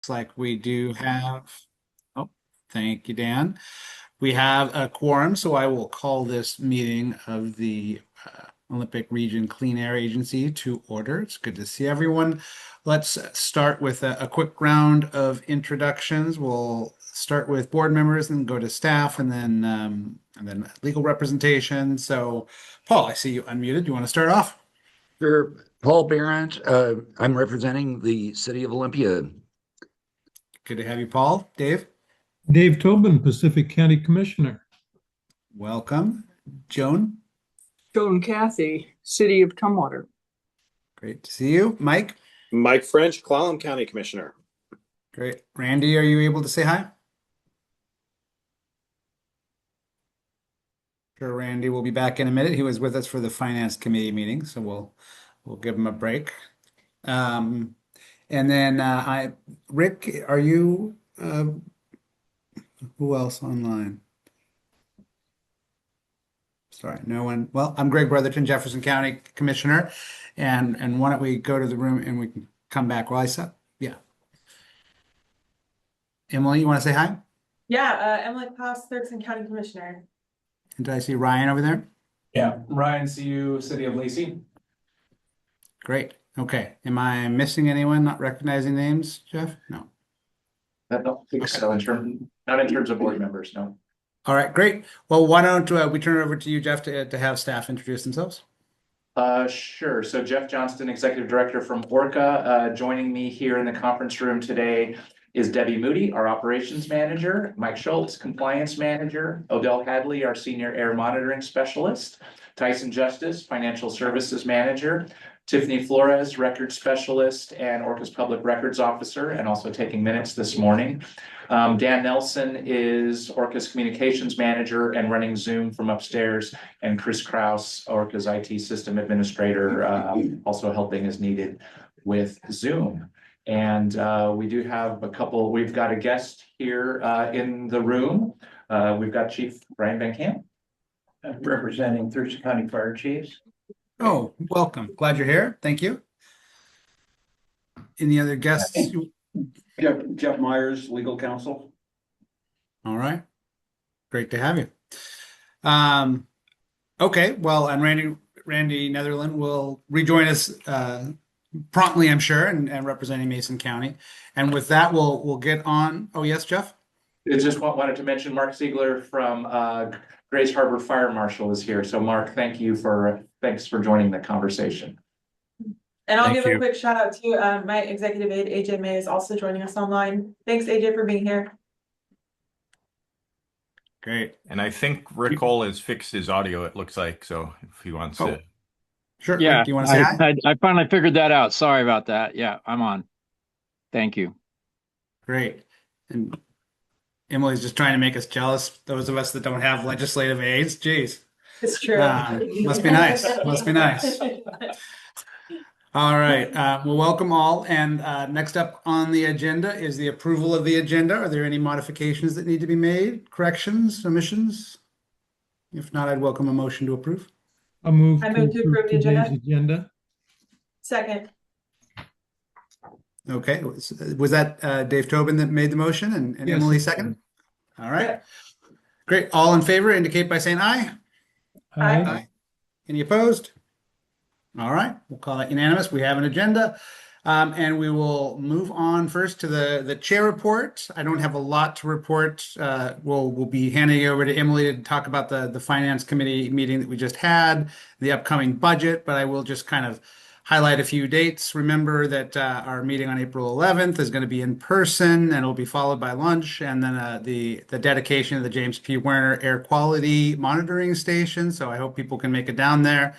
Looks like we do have, oh, thank you, Dan. We have a quorum, so I will call this meeting of the Olympic Region Clean Air Agency to order. It's good to see everyone. Let's start with a quick round of introductions. We'll start with board members and go to staff and then legal representation. So, Paul, I see you unmuted. You want to start off? Sure. Paul Barrett. I'm representing the city of Olympia. Good to have you, Paul. Dave? Dave Tobin, Pacific County Commissioner. Welcome. Joan? Joan Cathy, City of Tumwater. Great to see you. Mike? Mike French, Clallam County Commissioner. Great. Randy, are you able to say hi? Sure, Randy will be back in a minute. He was with us for the Finance Committee meeting, so we'll give him a break. And then Rick, are you who else online? Sorry, no one. Well, I'm Greg Brotherton, Jefferson County Commissioner, and why don't we go to the room and we can come back while I said, yeah. Emily, you want to say hi? Yeah, Emily Klaus, Thurston County Commissioner. And did I see Ryan over there? Yeah, Ryan, CU, City of Lacey. Great. Okay. Am I missing anyone? Not recognizing names, Jeff? No. I don't think so. Not in terms of board members, no. All right, great. Well, why don't we turn it over to you, Jeff, to have staff introduce themselves? Sure. So Jeff Johnston, Executive Director from ORCAA. Joining me here in the conference room today is Debbie Moody, our Operations Manager, Mike Schultz, Compliance Manager, Odell Hadley, our Senior Air Monitoring Specialist, Tyson Justice, Financial Services Manager, Tiffany Flores, Record Specialist and ORCAA's Public Records Officer, and also taking minutes this morning. Dan Nelson is ORCAA's Communications Manager and running Zoom from upstairs, and Chris Kraus, ORCAA's IT System Administrator, also helping as needed with Zoom. And we do have we've got a guest here in the room. We've got Chief Brian Van Camp. Representing Thurston County Fire Chiefs. Oh, welcome. Glad you're here. Thank you. Any other guests? Jeff Myers, Legal Counsel. All right. Great to have you. Okay, well, and Randy Netherland will rejoin us promptly, I'm sure, and representing Mason County. And with that, we'll get on. Oh, yes, Jeff? I just wanted to mention Mark Ziegler from Grays Harbor Fire Marshal is here. So Mark, thanks for joining the conversation. And I'll Thank give you. a quick shout out to my executive aide, AJ May, is also joining us online. Thanks, AJ, for being here. Great. And I think Rick Cole has fixed his audio, it looks like, so if he wants to. Sure. Yeah, Rick, do you want to say hi? I finally figured that out. Sorry about that. Yeah, I'm on. Thank you. Great. And Emily's just trying to make us jealous, those of us that don't have legislative aides. Geez. It's true. Must be nice. Must be nice. All right. Well, welcome all. And next up on the agenda is the approval of the agenda. Are there any modifications that need to be made? Corrections, omissions? If not, I'd welcome a motion to approve. I move to approve the today's agenda. Second. Okay. Was that Dave Tobin that made the motion and Yes. Emily second? All right. Great. All in favor indicate by saying aye. Aye. Any opposed? All right, we'll call that unanimous. We have an agenda, and we will move on first to the chair report. I don't have a lot to report. We'll be handing it over to Emily to talk about the Finance Committee meeting that we just had, the upcoming budget, but I will just kind of highlight a few dates. Remember that our meeting on April 11th is going to be in person, and it'll be followed by lunch, and then the dedication of the James P. Werner Air Quality Monitoring Station. So I hope people can make it down there.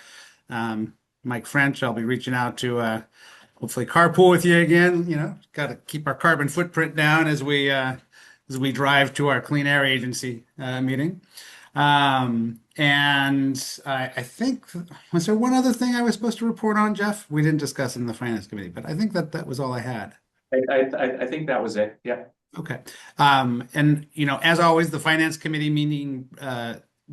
Mike French, I'll be reaching out to hopefully carpool with you again. You know, got to keep our carbon footprint down as we drive to our Clean Air Agency meeting. And I think, was there one other thing I was supposed to report on, Jeff? We didn't discuss it in the Finance Committee, but I think that was all I had. I think that was it. Yeah. Okay. And, you know, as always, the Finance Committee meeting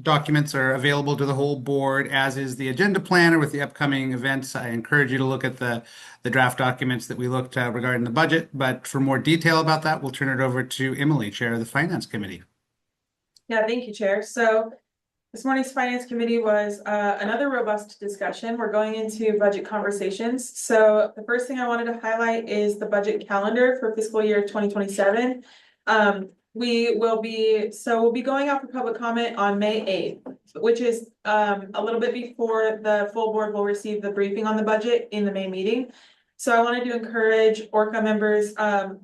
documents are available to the whole board, as is the agenda planner with the upcoming events. I encourage you to look at the draft documents that we looked at regarding the budget. But for more detail about that, we'll turn it over to Emily, Chair of the Finance Committee. Yeah, thank you, Chair. So this morning's Finance Committee was another robust discussion. We're going into budget conversations. So the first thing I wanted to highlight is the budget calendar for fiscal year 2027. We'll be going out for public comment on May 8th, which is a little bit before the full board will receive the briefing on the budget in the May meeting. So I wanted to encourage ORCAA members,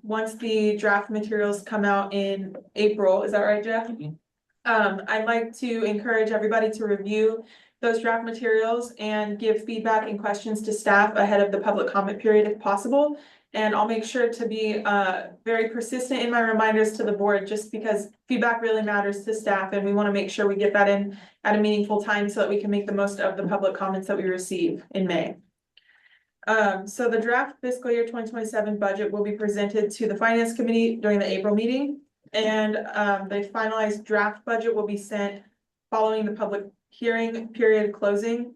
once the draft materials come out in April, is that right, Jeff? I'd like to encourage everybody to review those draft materials and give feedback and questions to staff ahead of the public comment period if possible. And I'll make sure to be very persistent in my reminders to the board, just because feedback really matters to staff, and we want to make sure we get that in at a meaningful time so that we can make the most of the public comments that we receive in May. So the draft fiscal year 2027 budget will be presented to the Finance Committee during the April meeting. And the finalized draft budget will be sent following the public hearing period closing.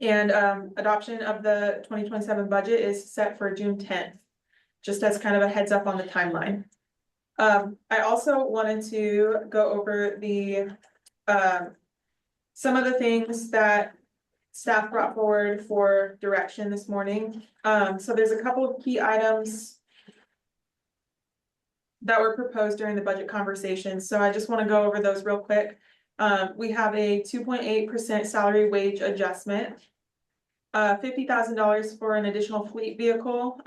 And adoption of the 2027 budget is set for June 10th, just as kind of a heads up on the timeline. I also wanted to go over the some of the things that staff brought forward for direction this morning. So there's a couple of key items that were proposed during the budget conversations. So I just want to go over those real quick. We have a 2.8% salary wage adjustment, $50,000 for an additional fleet vehicle.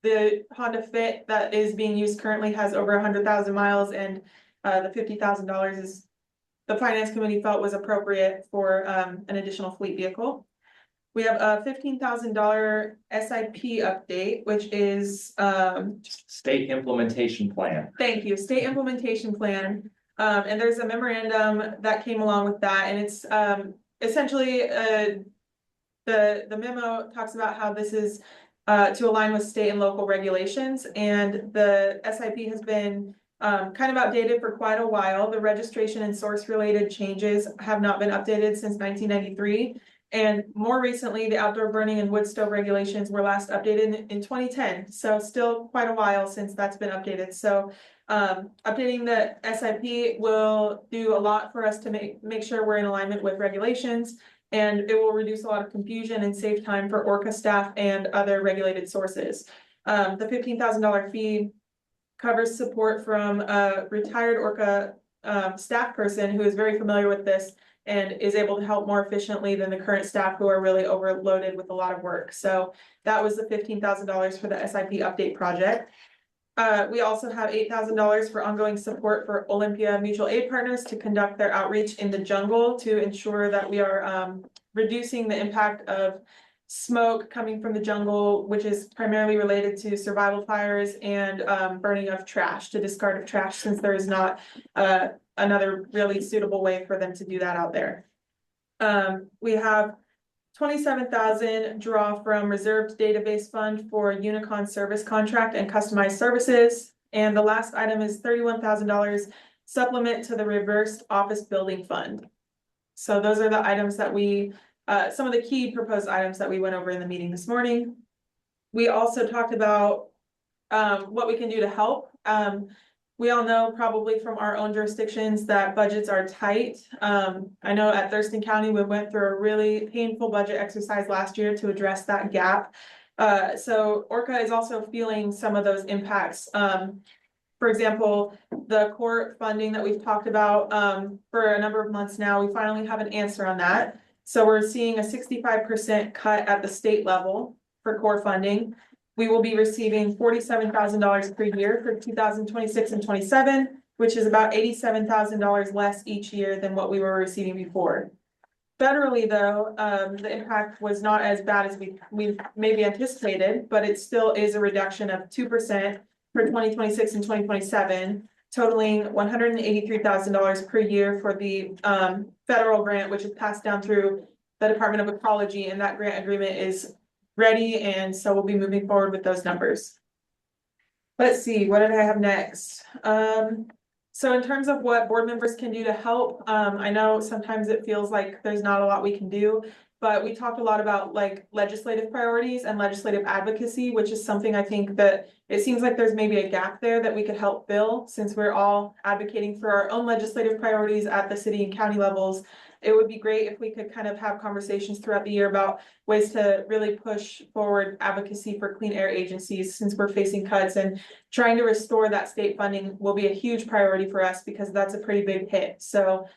The Honda Fit that is being used currently has over 100,000 miles, and the $50,000 is the Finance Committee felt was appropriate for an additional fleet vehicle. We have a $15,000 SIP update, which is State implementation plan. thank you, state implementation plan. And there's a memorandum that came along with that, and it's essentially the memo talks about how this is to align with state and local regulations, and the SIP has been kind of outdated for quite a while. The registration and source related changes have not been updated since 1993. And more recently, the outdoor burning and wood stove regulations were last updated in 2010. So still quite a while since that's been updated. So updating the SIP will do a lot for us to make sure we're in alignment with regulations, and it will reduce a lot of confusion and save time for ORCAA staff and other regulated sources. The $15,000 fee covers support from a retired ORCAA staff person who is very familiar with this and is able to help more efficiently than the current staff who are really overloaded with a lot of work. So that was the $15,000 for the SIP update project. We also have $8,000 for ongoing support for Olympia Mutual Aid Partners to conduct their outreach in the jungle to ensure that we are reducing the impact of smoke coming from the jungle, which is primarily related to survival fires and burning of trash, to discard of trash, since there is not another really suitable way for them to do that out there. We have 27,000 draw from reserved database fund for Unicon service contract and customized services. And the last item is $31,000 supplement to the reversed office building fund. So those are the items that we, some of the key proposed items that we went over in the meeting this morning. We also talked about what we can do to help. We all know probably from our own jurisdictions that budgets are tight. I know at Thurston County, we went through a really painful budget exercise last year to address that gap. So ORCAA is also feeling some of those impacts. For example, the court funding that we've talked about for a number of months now, we finally have an answer on that. So we're seeing a 65% cut at the state level for core funding. We will be receiving $47,000 per year for 2026 and 27, which is about $87,000 less each year than what we were receiving before. Federally, though, the impact was not as bad as we maybe anticipated, but it still is a reduction of 2% for 2026 and 2027, totaling $183,000 per year for the federal grant, which is passed down through the Department of Ecology, and that grant agreement is ready, and so we'll be moving forward with those numbers. Let's see, what did I have next? So in terms of what board members can do to help, I know sometimes it feels like there's not a lot we can do. But we talked a lot about like legislative priorities and legislative advocacy, which is something I think that it seems like there's maybe a gap there that we could help fill, since we're all advocating for our own legislative priorities at the city and county levels. It would be great if we could kind of have conversations throughout the year about ways to really push forward advocacy for clean air agencies, since we're facing cuts, and trying to restore that state funding will be a huge priority for us because that's a pretty big hit. So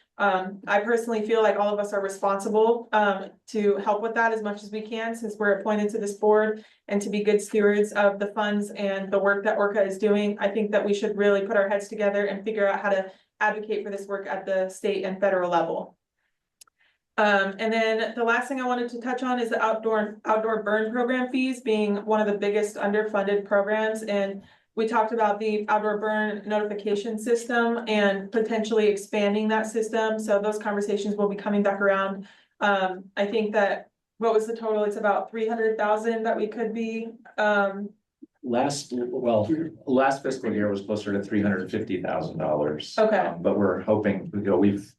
I personally feel like all of us are responsible to help with that as much as we can, since we're appointed to this board, and to be good stewards of the funds and the work that ORCAA is doing. I think that we should really put our heads together and figure out how to advocate for this work at the state and federal level. And then the last thing I wanted to touch on is the outdoor burn program fees being one of the biggest underfunded programs. And we talked about the outdoor burn notification system and potentially expanding that system. So those conversations will be coming back around. I think that, what was the total? It's about 300,000 that we could be, Last fiscal year was closer to $350,000. Okay. But we're hoping, we've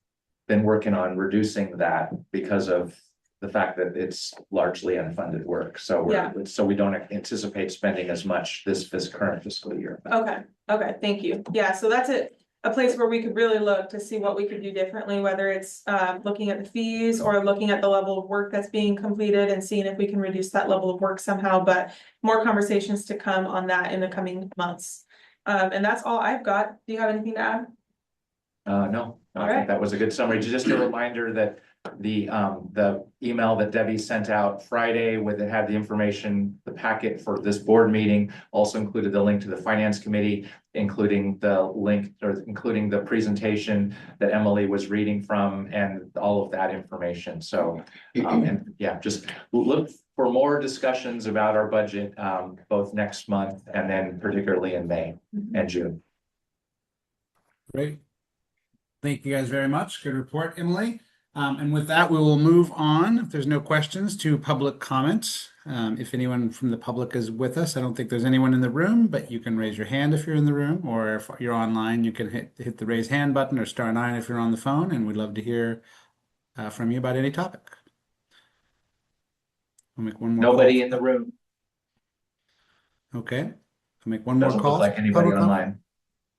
been working on reducing that because of the fact that it's largely unfunded work. So so we don't anticipate spending as much this current fiscal year. Okay, thank you. Yeah, so that's a place where we could really look to see what we could do differently, whether it's looking at the fees or looking at the level of work that's being completed and seeing if we can reduce that level of work somehow. But more conversations to come on that in the coming months. And that's all I've got. Do you have anything to add? No, I think that was a good summary. Just a reminder that the email that Debbie sent out Friday with it had the information, the packet for this board meeting, also included the link to the finance committee, including the presentation that Emily was reading from, and all of that information. So and yeah, just look for more discussions about our budget both next month and then particularly in May and June. Great. Thank you guys very much. Good report, Emily. And with that, we will move on, if there's no questions, to public comments. If anyone from the public is with us, I don't think there's anyone in the room, but you can raise your hand if you're in the room, or if you're online, you can hit the raise hand button or *9 if you're on the phone, and we'd love to hear from you about any topic. I'll make one more Nobody call. in the room. Okay. I'll make one more Doesn't call. look like anybody online.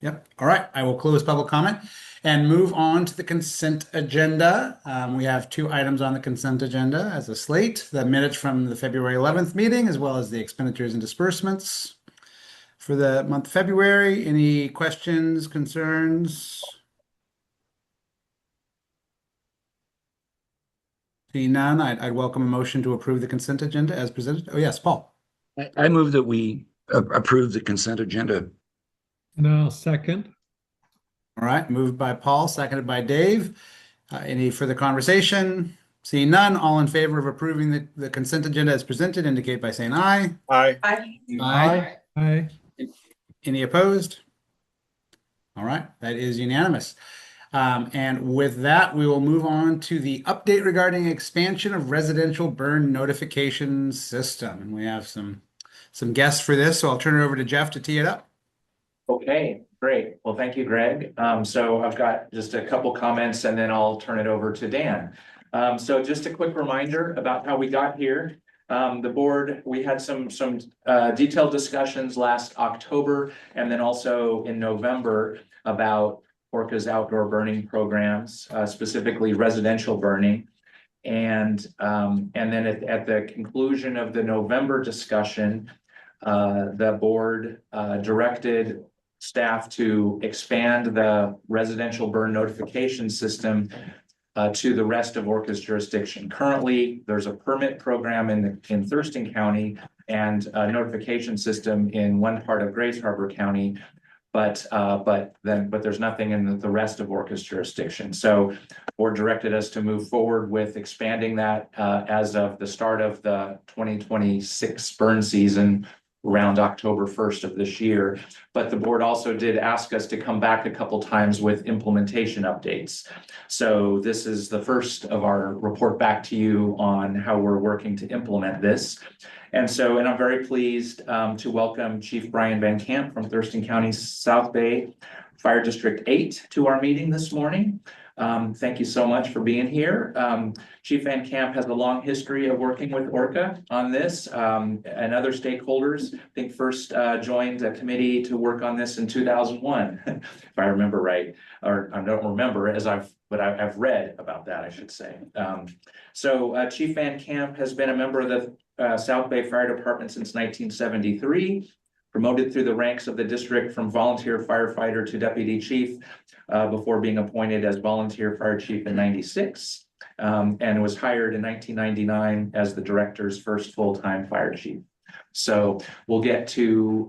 Yep. All right. I will close public comment and move on to the consent agenda. We have 2 items on the consent agenda as a slate: the minutes from the February 11th meeting, as well as the expenditures and disbursements for the month of February. Any questions, concerns? Seeing none, I'd welcome a motion to approve the consent agenda as presented. Oh, yes, Paul. I move that we approve the consent agenda. No, second. All right, moved by Paul, seconded by Dave. Any further conversation? Seeing none, all in favor of approving the consent agenda as presented, indicate by saying aye. Aye. Aye. Aye. Any opposed? All right, that is unanimous. And with that, we will move on to the update regarding expansion of residential burn notification system. And we have some guests for this, so I'll turn it over to Jeff to tee it up. Okay, great. Well, thank you, Greg. So I've got just a couple comments and then I'll turn it over to Dan. So just a quick reminder about how we got here. The board, we had some detailed discussions last October and then also in November about ORCAA's outdoor burning programs, specifically residential burning. And then at the conclusion of the November discussion, the board directed staff to expand the residential burn notification system to the rest of ORCAA's jurisdiction. Currently, there's a permit program in Thurston County and a notification system in one part of Grays Harbor County, but there's nothing in the rest of ORCAA's jurisdiction. So board directed us to move forward with expanding that as of the start of the 2026 burn season, around October 1st of this year. But the board also did ask us to come back a couple times with implementation updates. So this is the first of our report back to you on how we're working to implement this. And I'm very pleased to welcome Chief Brian Van Camp from Thurston County South Bay Fire District 8 to our meeting this morning. Thank you so much for being here. Chief Van Camp has a long history of working with ORCAA on this and other stakeholders. I think first joined a committee to work on this in 2001, if I remember right, or I don't remember but I've read about that, I should say. So Chief Van Camp has been a member of the South Bay Fire Department since 1973, promoted through the ranks of the district from volunteer firefighter to deputy chief before being appointed as volunteer fire chief in 96, and was hired in 1999 as the director's first full-time fire chief. So we'll get to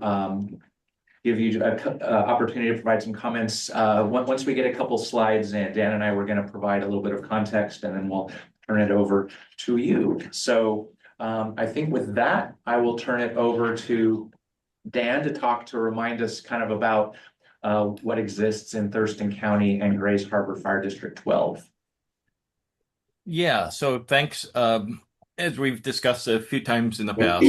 give you an opportunity to provide some comments. Once we get a couple slides in, Dan and I were going to provide a little bit of context, and then we'll turn it over to you. So I think with that, I will turn it over to Dan to remind us kind of about what exists in Thurston County and Grays Harbor Fire District 12. Yeah, so thanks. As we've discussed a few times in the past,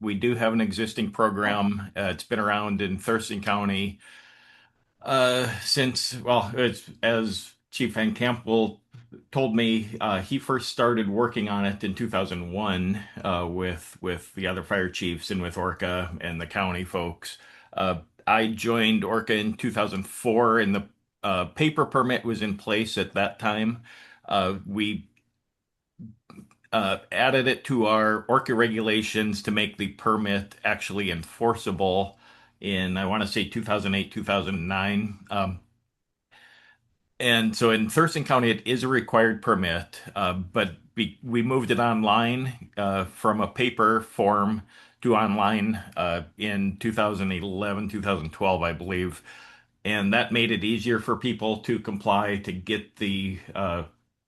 we do have an existing program. It's been around in Thurston County since, well, as Chief Van Campbell told me, he first started working on it in 2001 with the other fire chiefs and with ORCAA and the county folks. I joined ORCAA in 2004, and the paper permit was in place at that time. We added it to our ORCAA regulations to make the permit actually enforceable in, I want to say, 2008, 2009. And so in Thurston County, it is a required permit, but we moved it online from a paper form to online in 2011, 2012, I believe. And that made it easier for people to comply, to get the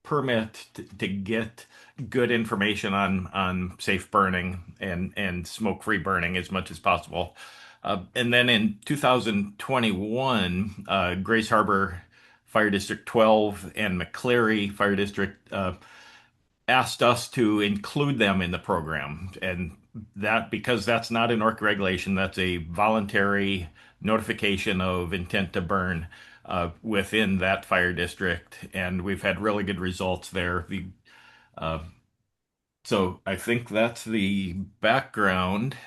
permit, to get good information on safe burning and smoke-free burning as much as possible. And then in 2021, Grays Harbor Fire District 12 and McCleary Fire District asked us to include them in the program. And that, because that's not an ORCAA regulation, that's a voluntary notification of intent to burn within that fire district. And we've had really good results there. So I think that's the background.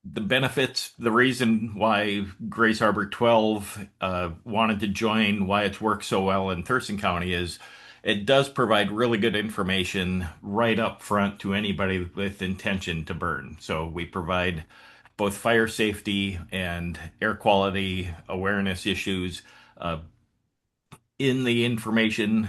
The benefits, the reason why Grays Harbor 12 wanted to join, why it's worked so well in Thurston County, is it does provide really good information right up front to anybody with intention to burn. So we provide both fire safety and air quality awareness issues in the information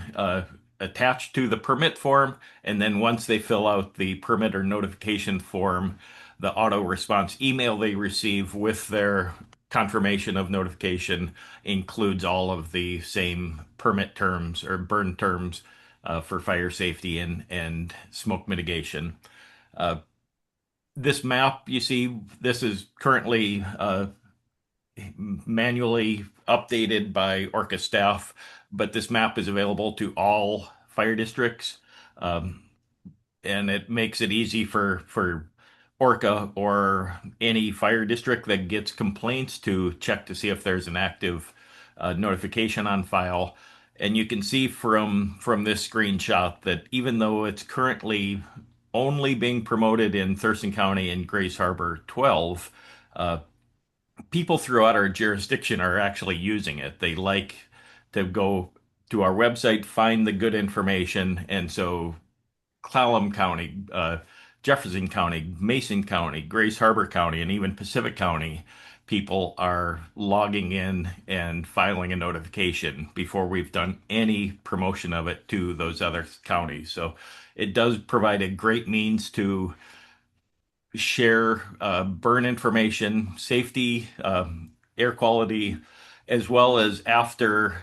attached to the permit form. And then once they fill out the permit or notification form, the auto response email they receive with their confirmation of notification includes all of the same permit terms or burn terms for fire safety and smoke mitigation. This map, you see, this is currently manually updated by ORCAA staff, but this map is available to all fire districts, and it makes it easy for ORCAA or any fire district that gets complaints to check to see if there's an active notification on file. And you can see from this screenshot that even though it's currently only being promoted in Thurston County and Grays Harbor 12, people throughout our jurisdiction are actually using it. They like to go to our website, find the good information, and so Clallam County, Jefferson County, Mason County, Grays Harbor County, and even Pacific County, people are logging in and filing a notification before we've done any promotion of it to those other counties. So it does provide a great means to share burn information, safety, air quality, as well as after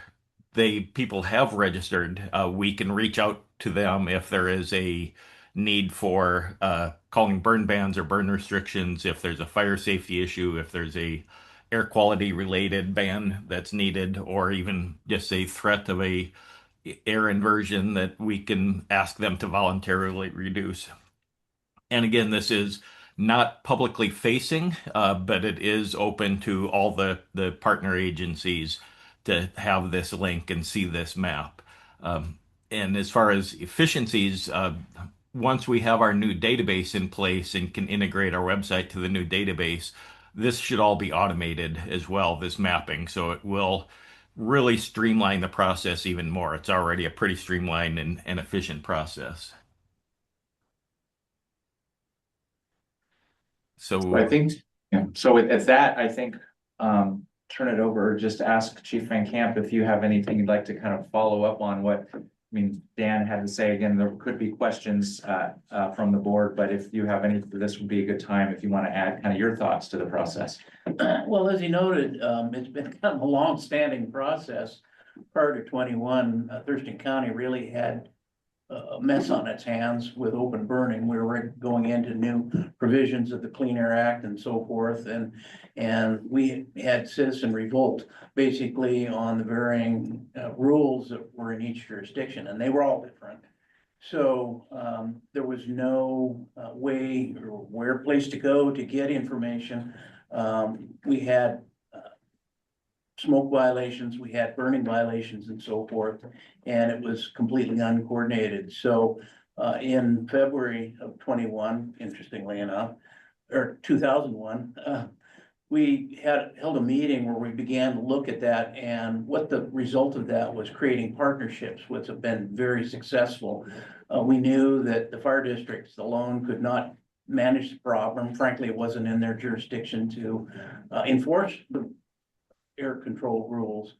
people have registered, we can reach out to them if there is a need for calling burn bans or burn restrictions, if there's a fire safety issue, if there's a air quality related ban that's needed, or even just a threat of a air inversion that we can ask them to voluntarily reduce. And again, this is not publicly facing, but it is open to all the partner agencies to have this link and see this map. And as far as efficiencies, once we have our new database in place and can integrate our website to the new database, this should all be automated as well, this mapping. So it will really streamline the process even more. It's already a pretty streamlined and efficient process. So I So think, yeah, so at that, I think, turn it over, just ask Chief Van Camp if you have anything you'd like to kind of follow up on what, I mean, Dan had to say. Again, there could be questions, from the board, but if you have any, this would be a good time if you want to add kind of your thoughts to the process. Well, as he noted, it's been kind of a long-standing process. Prior to 21, Thurston County really had a mess on its hands with open burning. We were going into new provisions of the Clean Air Act and so forth, and we had citizen revolt basically on the varying rules that were in each jurisdiction, and they were all different. So there was no way or where place to go to get information. We had smoke violations, we had burning violations and so forth, and it was completely uncoordinated. So in February of 21, interestingly enough, or 2001, we held a meeting where we began to look at that, and what the result of that was creating partnerships, which have been very successful. We knew that the fire districts alone could not manage the problem. Frankly, it wasn't in their jurisdiction to enforce the air control rules.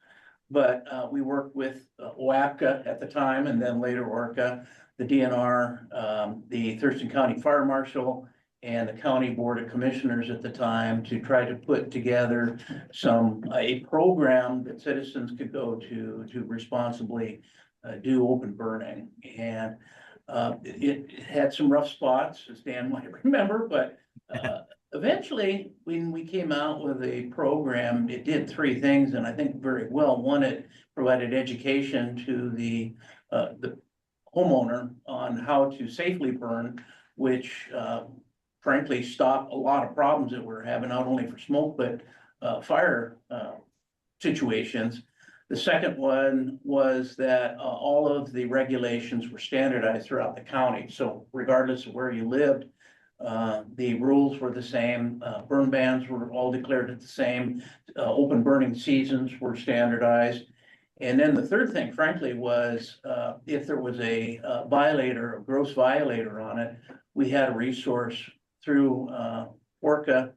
But we worked with OAPCA at the time, and then later ORCAA, the DNR, the Thurston County Fire Marshal, and the County Board of Commissioners at the time to try to put together a program that citizens could go to responsibly do open burning. And it had some rough spots, as Dan might remember, but eventually, when we came out with a program, it did three things, and I think very well. One, it provided education to the homeowner on how to safely burn, which frankly stopped a lot of problems that we're having, not only for smoke, but fire situations. The second one was that all of the regulations were standardized throughout the county. So regardless of where you lived, the rules were the same. Burn bans were all declared at the same. Open burning seasons were standardized. And then the third thing, frankly, was if there was a violator, a gross violator on it, we had a resource through ORCAA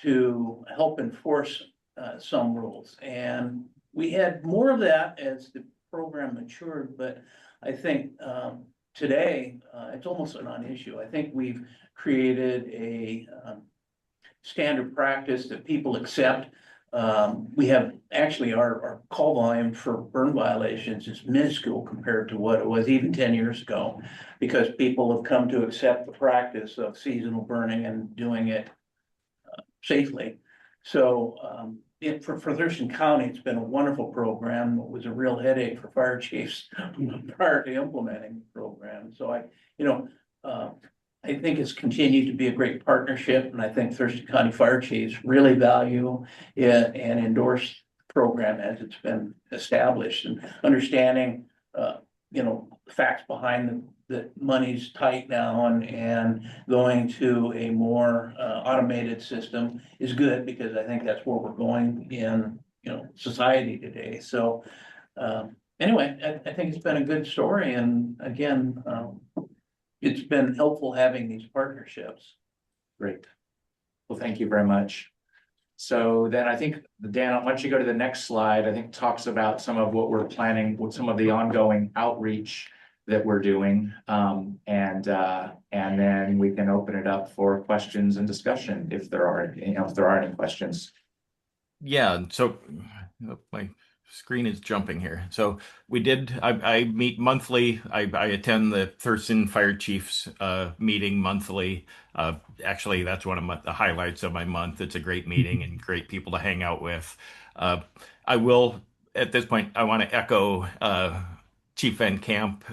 to help enforce some rules. And we had more of that as the program matured, but I think today it's almost a non-issue. I think we've created a standard practice that people accept. We have actually our call volume for burn violations is minuscule compared to what it was even 10 years ago, because people have come to accept the practice of seasonal burning and doing it safely. So for Thurston County, it's been a wonderful program. It was a real headache for fire chiefs prior to implementing the program. So I think it's continued to be a great partnership, and I think Thurston County fire chiefs really value it and endorse the program as it's been established, and understanding, facts behind the money's tight now, and going to a more automated system is good, because I think that's where we're going in, society today. So anyway, I think it's been a good story, and again, it's been helpful having these partnerships. Great. Well, thank you very much. So then I think, Dan, why don't you go to the next slide? I think talks about some of what we're planning with some of the ongoing outreach that we're doing. And then we can open it up for questions and discussion if there are any questions. yeah, so my screen is jumping here. So I meet monthly. I attend the Thurston Fire Chiefs meeting monthly. Actually, that's one of the highlights of my month. It's a great meeting and great people to hang out with. At this point, I want to echo Chief Van Camp.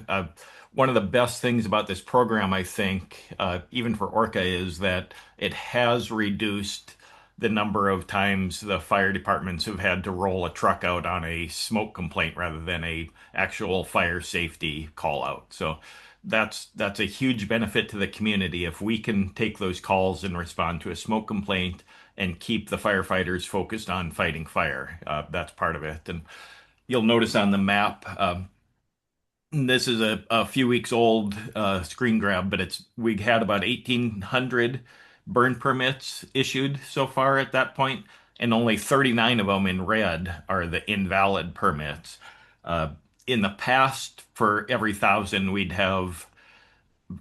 one of the best things about this program, I think, even for ORCAA, is that it has reduced the number of times the fire departments have had to roll a truck out on a smoke complaint rather than a actual fire safety call out. So that's a huge benefit to the community if we can take those calls and respond to a smoke complaint and keep the firefighters focused on fighting fire. That's part of it. And you'll notice on the map, this is a few weeks old screen grab, but we had about 1,800 burn permits issued so far at that point, and only 39 of them in red are the invalid permits. In the past, for every 1,000, we'd have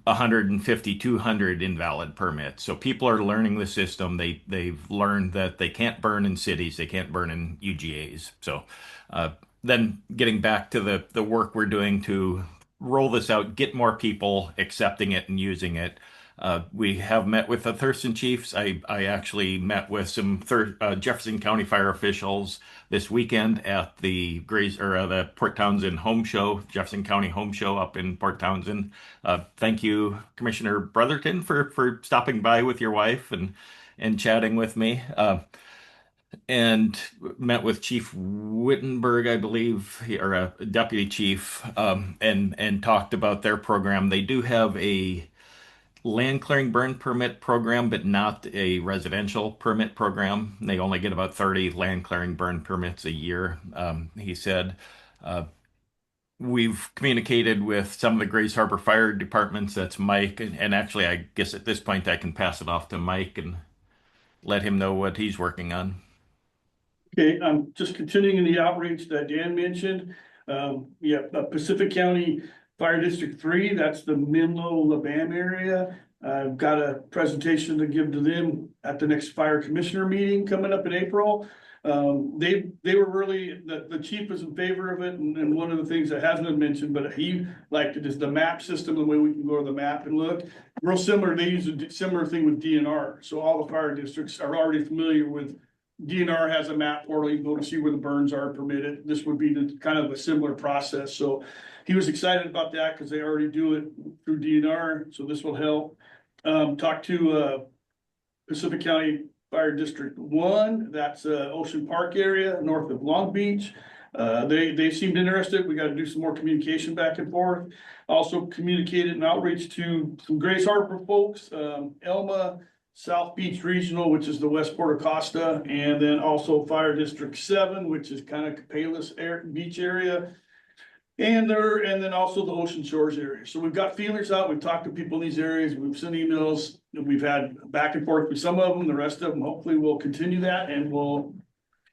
150, 200 invalid permits. So people are learning the system. They've learned that they can't burn in cities, they can't burn in UGAs. So then getting back to the work we're doing to roll this out, get more people accepting it and using it. We have met with the Thurston Chiefs. I actually met with some Jefferson County fire officials this weekend at the the Port Townsend Home Show, Jefferson County Home Show up in Port Townsend. Thank you, Commissioner Brotherton, for stopping by with your wife and chatting with me. And met with Chief Wittenberg, I believe, or a deputy chief, and talked about their program. They do have a land clearing burn permit program, but not a residential permit program. They only get about 30 land clearing burn permits a year, he said. We've communicated with some of the Grays Harbor Fire Departments. That's Mike. And actually, I guess at this point, I can pass it off to Mike and let him know what he's working on. Okay, I'm just continuing the outreach that Dan mentioned. Pacific County Fire District 3, that's the Menlo-Labam area. I've got a presentation to give to them at the next fire commissioner meeting coming up in April. They were really, the chief was in favor of it, and one of the things that hasn't been mentioned, but he liked it, is the map system, the way we can go to the map and look. Real similar, they use a similar thing with DNR. So all the fire districts are already familiar with DNR has a map portal. You can go to see where the burns are permitted. This would be kind of a similar process. So he was excited about that because they already do it through DNR. So this will help. Talk to Pacific County Fire District 1. That's Ocean Park area north of Long Beach. They seemed interested. We got to do some more communication back and forth. Also communicated and outreach to some Grays Harbor folks, Elma, South Beach Regional, which is the West Port of Costa, and then also Fire District 7, which is kind of Palos Beach area. And then also the Ocean Shores area. So we've got feelers out. We've talked to people in these areas. We've sent emails. We've had back and forth with some of them. The rest of them, hopefully we'll continue that. And we'll,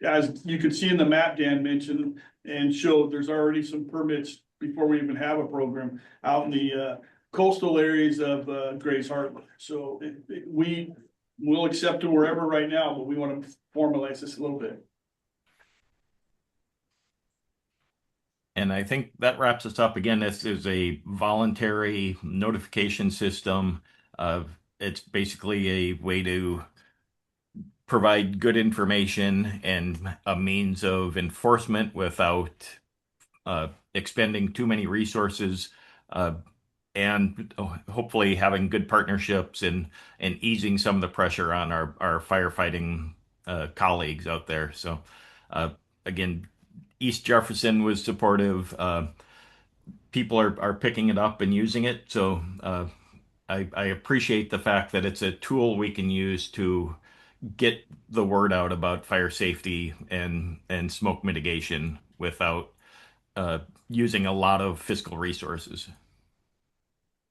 as you can see in the map Dan mentioned and showed, there's already some permits before we even have a program out in the coastal areas of Grays Harbor. So we will accept them wherever right now, but we want to formalize this a little bit. And I think that wraps us up. Again, this is a voluntary notification system. It's basically a way to provide good information and a means of enforcement without expending too many resources, and hopefully having good partnerships and easing some of the pressure on our firefighting colleagues out there. So again, East Jefferson was supportive. People are picking it up and using it. So I appreciate the fact that it's a tool we can use to get the word out about fire safety and smoke mitigation without using a lot of fiscal resources.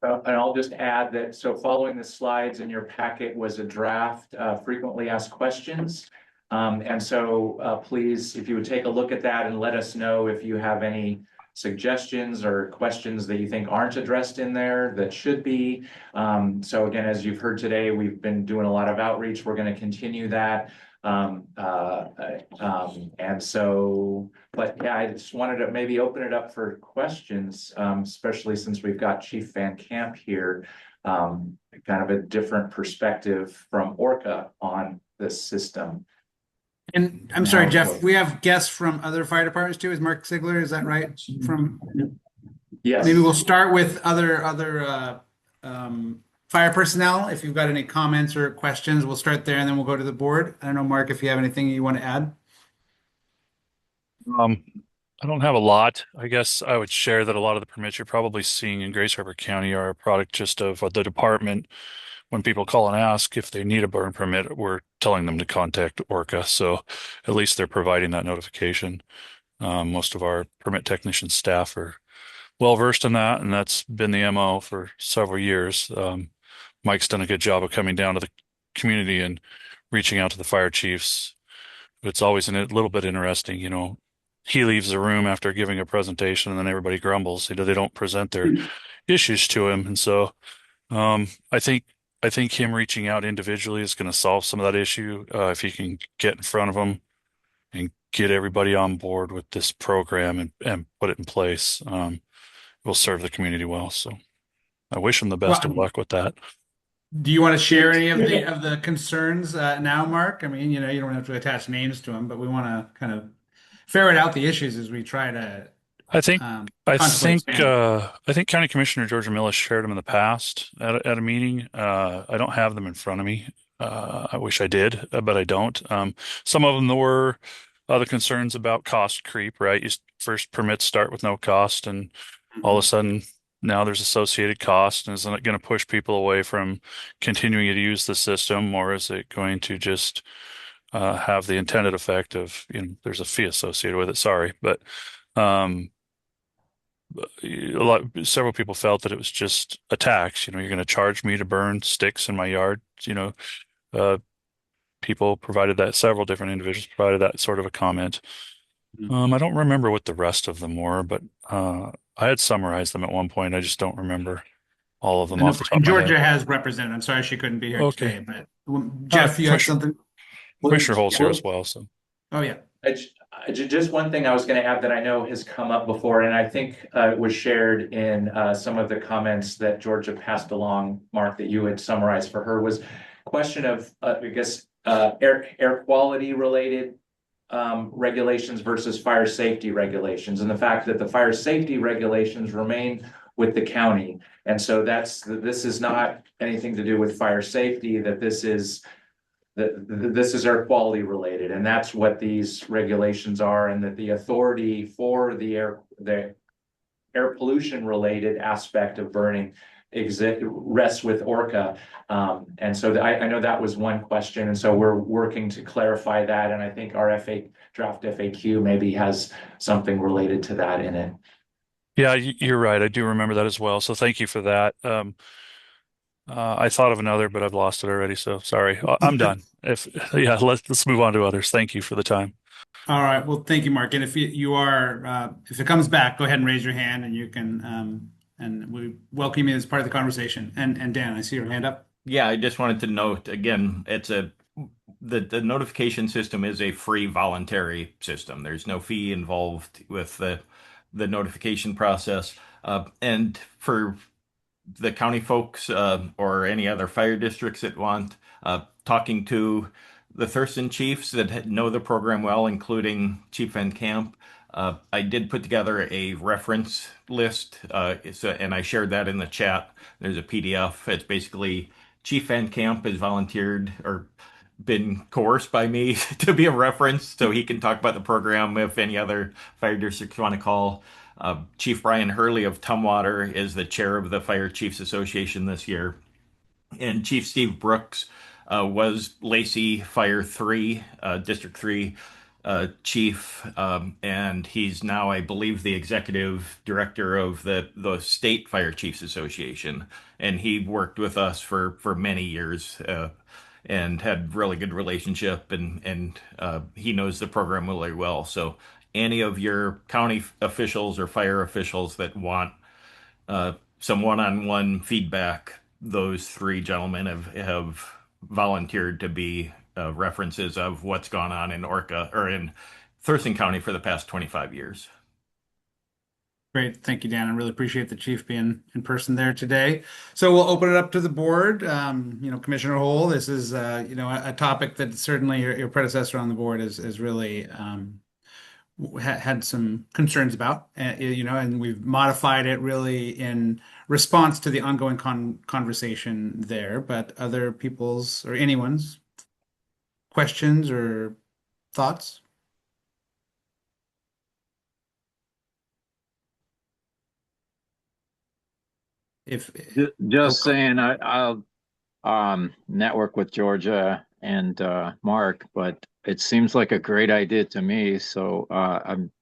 And I'll just add that, so following the slides in your packet was a draft frequently asked questions. And so please, if you would take a look at that and let us know if you have any suggestions or questions that you think aren't addressed in there that should be. So again, as you've heard today, we've been doing a lot of outreach. We're going to continue that. And so, but yeah, I just wanted to maybe open it up for questions, especially since we've got Chief Van Camp here, kind of a different perspective from ORCAA on this system. And I'm sorry, Jeff, we have guests from other fire departments too. Is Mark Sigler, is that right? From Yes. Maybe we'll start with other fire personnel. If you've got any comments or questions, we'll start there and then we'll go to the board. I don't know, Mark, if you have anything you want to add. Um, I don't have a lot. I guess I would share that a lot of the permits you're probably seeing in Grace Harbor County are a product just of the department. When people call and ask if they need a burn permit, we're telling them to contact ORCAA. So at least they're providing that notification. Most of our permit technician staff are well versed in that, and that's been the MO for several years. Mike's done a good job of coming down to the community and reaching out to the fire chiefs. It's always a little bit interesting, he leaves the room after giving a presentation and then everybody grumbles. They don't present their issues to him. And so I think him reaching out individually is going to solve some of that issue. If he can get in front of them and get everybody on board with this program and put it in place, will serve the community well. So I wish him the best of luck with that. Do you want to share any of the concerns now, Mark? I mean, you don't have to attach names to them, but we want to kind of ferret out the issues as we try to I think contemplate expanding. I think County Commissioner Georgia Millis shared them in the past at a meeting. I don't have them in front of me. I wish I did, but I don't. Some of them were other concerns about cost creep, right? First permits start with no cost, and all of a sudden now there's associated cost, and isn't it going to push people away from continuing to use the system, or is it going to just have the intended effect of, there's a fee associated with it. Sorry, but several people felt that it was just a tax. You're going to charge me to burn sticks in my yard. People provided that. Several different individuals provided that sort of a comment. I don't remember what the rest of them were, but I had summarized them at one point. I just don't remember all of them off the top of my Georgia head. has represented. I'm sorry she couldn't be here Okay. today, but Jeff, you had something? Commissioner Holt's here as well. So. Oh yeah. Just one thing I was going to add that I know has come up before, and I think it was shared in some of the comments that Georgia passed along, Mark, that you had summarized for her, was question of, air quality related regulations versus fire safety regulations, and the fact that the fire safety regulations remain with the county. And so this is not anything to do with fire safety, that this is air quality related, and that's what these regulations are, and that the authority for the air pollution related aspect of burning rests with ORCAA. And so I know that was one question, and so we're working to clarify that, and I think our draft FAQ maybe has something related to that in it. Yeah, you're right. I do remember that as well. So thank you for that. I thought of another, but I've lost it already. So sorry. I'm done. Let's move on to others. Thank you for the time. All right. Well, thank you, Mark. And if if it comes back, go ahead and raise your hand, and you can, and we welcome you as part of the conversation. And Dan, I see your hand up. Yeah, I just wanted to note again, the notification system is a free voluntary system. There's no fee involved with the notification process. And for the county folks or any other fire districts that want, talking to the Thurston chiefs that know the program well, including Chief Van Camp, I did put together a reference list, and I shared that in the chat. There's a PDF. It's basically Chief Van Camp has volunteered or been coerced by me to be a reference so he can talk about the program if any other fire districts want to call. Chief Brian Hurley of Tumwater is the chair of the Fire Chiefs Association this year. And Chief Steve Brooks was Lacey Fire 3, District 3 chief, and he's now, I believe, the executive director of the State Fire Chiefs Association. And he worked with us for many years and had really good relationship, and he knows the program really well. So any of your county officials or fire officials that want some one-on-one feedback, those three gentlemen have volunteered to be references of what's gone on in ORCAA or in Thurston County for the past 25 years. Great. Thank you, Dan. I really appreciate the chief being in person there today. So we'll open it up to the board. Commissioner Hole, this is, a topic that certainly your predecessor on the board is really had some concerns about, and we've modified it really in response to the ongoing conversation there. But other people's or anyone's questions or thoughts? If Just saying, I'll network with Georgia and Mark, but it seems like a great idea to me. So I'm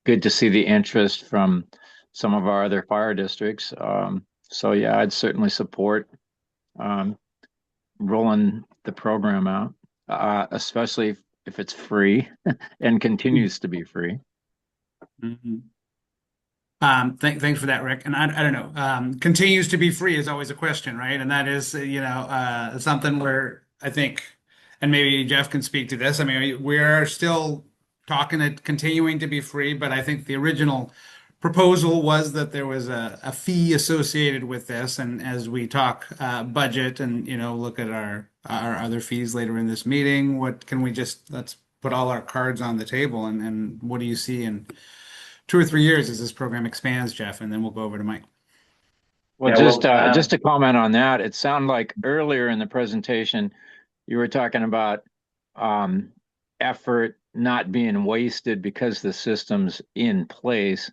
good to see the interest from some of our other fire districts. So yeah, I'd certainly support um, rolling the program out, especially if it's free and continues to be free. Mhm. Thanks for that, Rick. And I don't know, continues to be free is always a question, right? And that is, something where I think, and maybe Jeff can speak to this. I mean, we're still talking it continuing to be free, but I think the original proposal was that there was a fee associated with this. And as we talk budget and, look at our other fees later in this meeting, let's put all our cards on the table and what do you see in 2 or 3 years as this program expands, Jeff, and then we'll go over to Mike. Well, Yeah, well, just to comment on that, it sounded like earlier in the presentation, you were talking about effort not being wasted because the system's in place.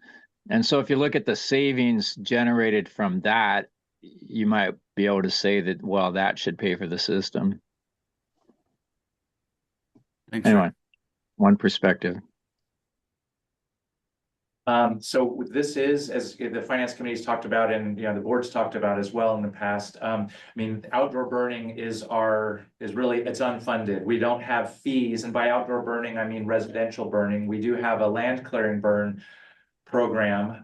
And so if you look at the savings generated from that, you might be able to say that, well, that should pay for the system. Thanks, Anyway, Rick. one perspective. So this is, as the finance committee's talked about and, the board's talked about as well in the past. I mean, outdoor burning is really, it's unfunded. We don't have fees. And by outdoor burning, I mean residential burning. We do have a land clearing burn program,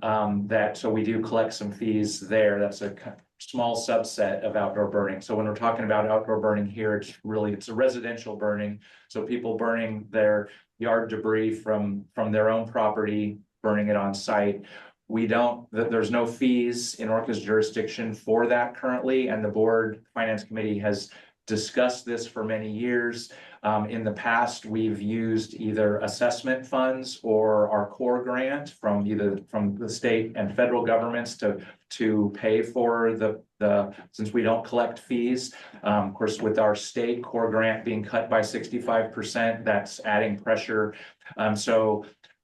so we do collect some fees there. That's a small subset of outdoor burning. So when we're talking about outdoor burning here, it's a residential burning. So people burning their yard debris from their own property, burning it on site. There's no fees in ORCAA's jurisdiction for that currently, and the board finance committee has discussed this for many years. In the past, we've used either assessment funds or our core grant from the state and federal governments to pay for since we don't collect fees. Of course, with our state core grant being cut by 65%, that's adding pressure.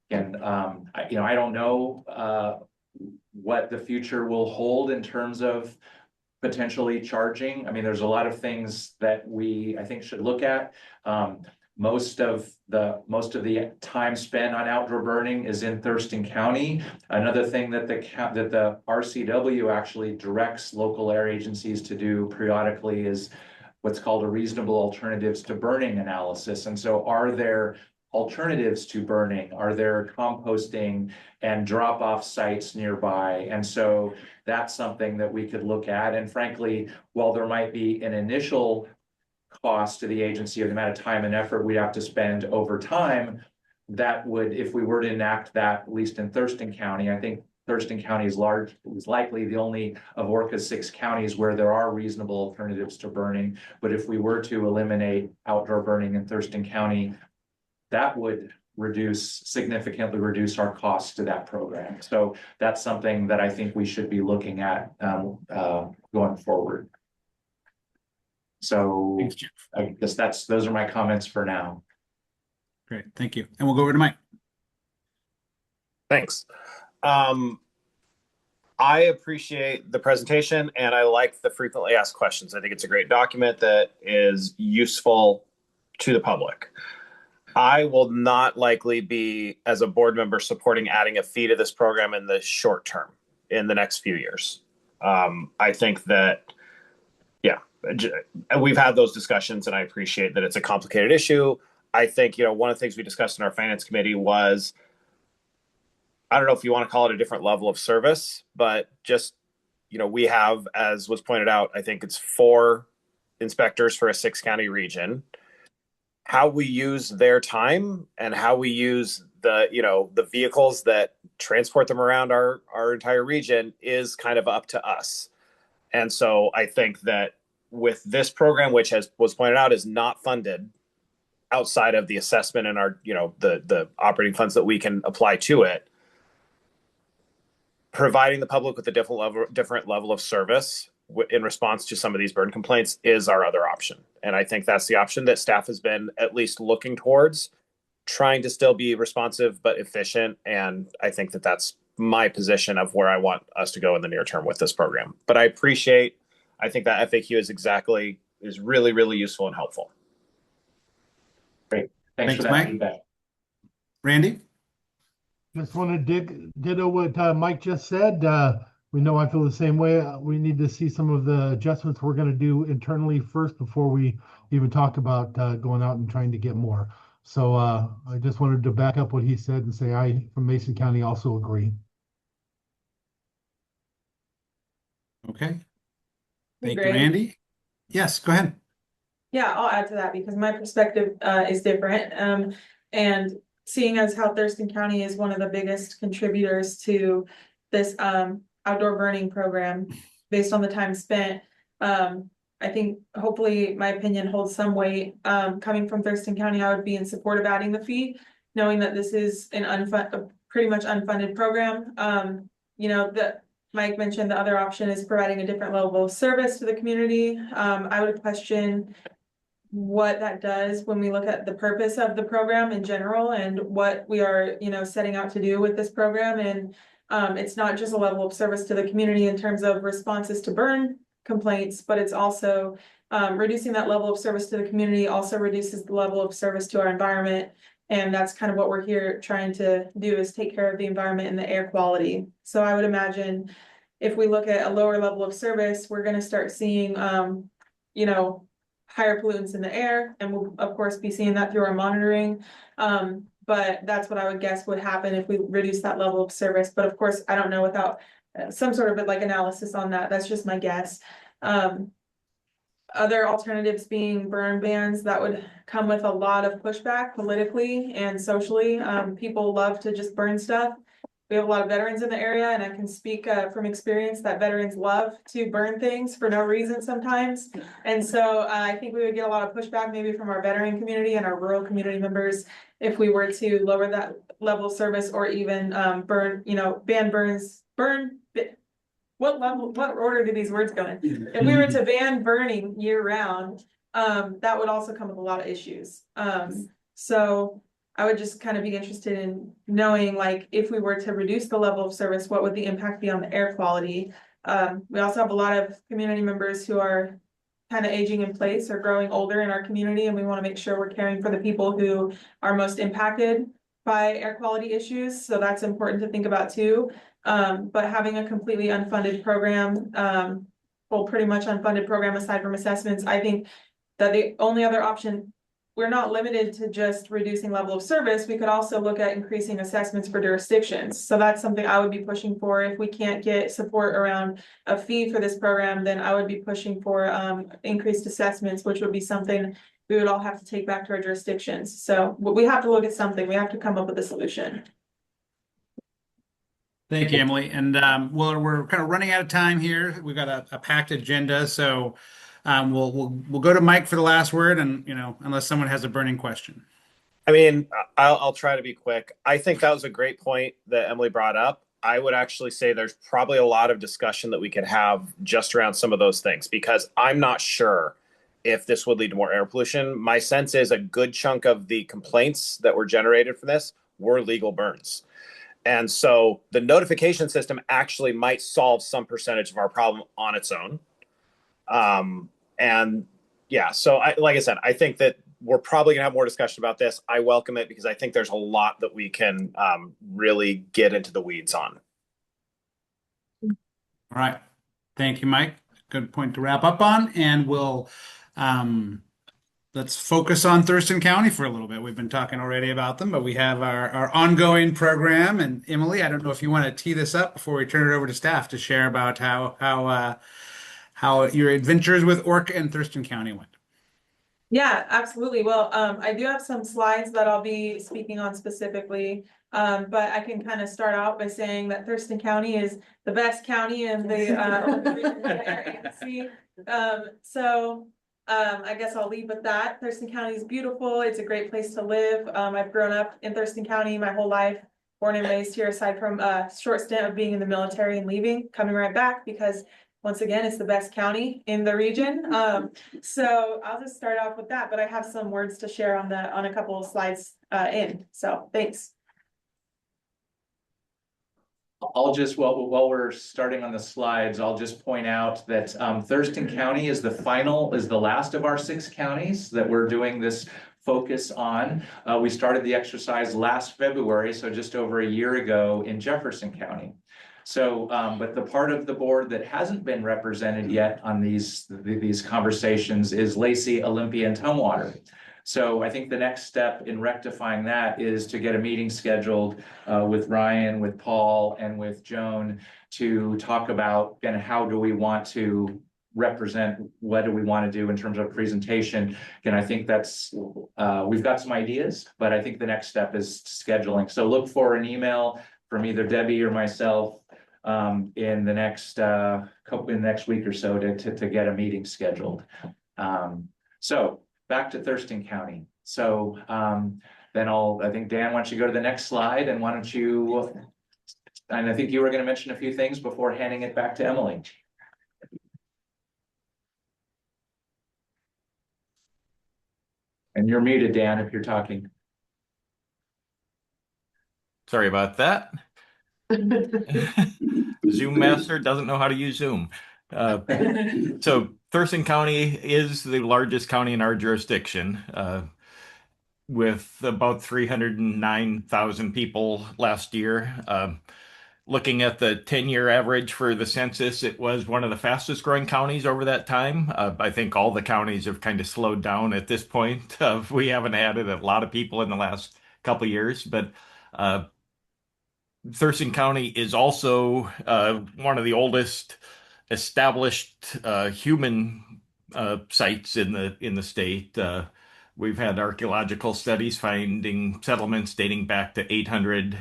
And I don't know what the future will hold in terms of potentially charging. I mean, there's a lot of things that I think should look at. Most of the time spent on outdoor burning is in Thurston County. Another thing that the RCW actually directs local air agencies to do periodically is what's called a reasonable alternatives to burning analysis. And so are there alternatives to burning? Are there composting and drop-off sites nearby? And so that's something that we could look at. And frankly, while there might be an initial cost to the agency of the amount of time and effort we'd have to spend over time, that would, if we were to enact that, at least in Thurston County, I think Thurston County is likely the only of ORCAA's 6 counties where there are reasonable alternatives to burning. But if we were to eliminate outdoor burning in Thurston County, that would significantly reduce our costs to that program. So that's something that I think we should be looking at going forward. So Thanks, Jeff. I guess those are my comments for now. Great, thank you. And we'll go over to Mike. Thanks. I appreciate the presentation and I like the frequently asked questions. I think it's a great document that is useful to the public. I will not likely be, as a board member, supporting adding a fee to this program in the short term, in the next few years. I think that, we've had those discussions and I appreciate that it's a complicated issue. I think, one of the things we discussed in our finance committee was, I don't know if you want to call it a different level of service, but just, we have, as was pointed out, I think it's 4 inspectors for a 6-county region. How we use their time and how we use the vehicles that transport them around our entire region is kind of up to us. And so I think that with this program, which was pointed out is not funded, outside of the assessment and our, the operating funds that we can apply to it, providing the public with a different level of service in response to some of these burn complaints is our other option. And I think that's the option that staff has been at least looking towards, trying to still be responsive but efficient. And I think that that's my position of where I want us to go in the near term with this program. But I think that FAQ is really, really useful and helpful. Great. Thanks for that Mike. feedback. Randy? Just want to ditto what Mike just said. We know I feel the same way. We need to see some of the adjustments we're going to do internally first before we even talk about going out and trying to get more. So I just wanted to back up what he said and say I, from Mason County, also agree. Okay. Thank you, Great. Randy. Yes, go ahead. Yeah, I'll add to that because my perspective is different. And seeing as how Thurston County is one of the biggest contributors to this outdoor burning program, based on the time spent, I think hopefully my opinion holds some weight. Coming from Thurston County, I would be in support of adding the fee, knowing that this is a pretty much unfunded program. That Mike mentioned the other option is providing a different level of service to the community. I would question what that does when we look at the purpose of the program in general and what we are, setting out to do with this program. And it's not just a level of service to the community in terms of responses to burn complaints, but it's also reducing that level of service to the community also reduces the level of service to our environment. And that's kind of what we're here trying to do, is take care of the environment and the air quality. So I would imagine if we look at a lower level of service, we're going to start seeing, higher pollutants in the air, and we'll of course be seeing that through our monitoring. But that's what I would guess would happen if we reduce that level of service. But of course, I don't know without some sort of analysis on that. That's just my guess. Other alternatives being burn bans, that would come with a lot of pushback politically and socially. People love to just burn stuff. We have a lot of veterans in the area, and I can speak from experience that veterans love to burn things for no reason sometimes. And so I think we would get a lot of pushback maybe from our veteran community and our rural community members if we were to lower that level of service or even ban burns, what order do these words go in? If we were to ban burning year round, that would also come with a lot of issues. So I would just kind of be interested in knowing, if we were to reduce the level of service, what would the impact be on the air quality? We also have a lot of community members who are kind of aging in place or growing older in our community, and we want to make sure we're caring for the people who are most impacted by air quality issues. So that's important to think about too. But having a completely unfunded program, pretty much unfunded program aside from assessments, I think that the only other option, we're not limited to just reducing level of service. We could also look at increasing assessments for jurisdictions. So that's something I would be pushing for. If we can't get support around a fee for this program, then I would be pushing for increased assessments, which would be something we would all have to take back to our jurisdictions. So we have to look at something. We have to come up with a solution. Thank you, Emily. And we're kind of running out of time here. We've got a packed agenda, so we'll go to Mike for the last word, and unless someone has a burning question. I mean, I'll try to be quick. I think that was a great point that Emily brought up. I would actually say there's probably a lot of discussion that we could have just around some of those things, because I'm not sure if this would lead to more air pollution. My sense is a good chunk of the complaints that were generated from this were legal burns. And so the notification system actually might solve some percentage of our problem on its own. So like I said, I think that we're probably gonna have more discussion about this. I welcome it because I think there's a lot that we can really get into the weeds on. All right. Thank you, Mike. Good point to wrap up on. And we'll let's focus on Thurston County for a little bit. We've been talking already about them, but we have our ongoing program. And Emily, I don't know if you want to tee this up before we turn it over to staff to share about how your adventures with ORCAA and Thurston County went. Yeah, absolutely. Well, I do have some slides that I'll be speaking on specifically, but I can kind of start out by saying that Thurston County is the best county in the agency. So I guess I'll leave with that. Thurston County is beautiful. It's a great place to live. I've grown up in Thurston County my whole life, born and raised here, aside from a short stint of being in the military and leaving, coming right back because once again, it's the best county in the region. So I'll just start off with that, but I have some words to share on a couple of slides so thanks. I'll just, while we're starting on the slides, I'll just point out that Thurston County is the last of our 6 counties that we're doing this focus on. We started the exercise last February, so just over a year ago in Jefferson County. So, but the part of the board that hasn't been represented yet on these conversations is Lacey, Olympia, and Tumwater. So I think the next step in rectifying that is to get a meeting scheduled with Ryan, with Paul, and with Joan to talk about kind of how do we want to represent, what do we want to do in terms of presentation. And I think that's, we've got some ideas, but I think the next step is scheduling. So look for an email from either Debbie or myself in the next week or so to get a meeting scheduled. So back to Thurston County. So then I think Dan, why don't you go to the next slide, and why don't you, and I think you were going to mention a few things before handing it back to Emily. And you're muted, Dan, if you're talking. Sorry about that. Zoom master doesn't know how to use Zoom. So Thurston County is the largest county in our jurisdiction, with about 309,000 people last year. Looking at the 10-year average for the census, it was one of the fastest growing counties over that time. I think all the counties have kind of slowed down at this point. We haven't added a lot of people in the last couple of years, but Thurston County is also one of the oldest established human sites in the state. We've had archaeological studies finding settlements dating back to 800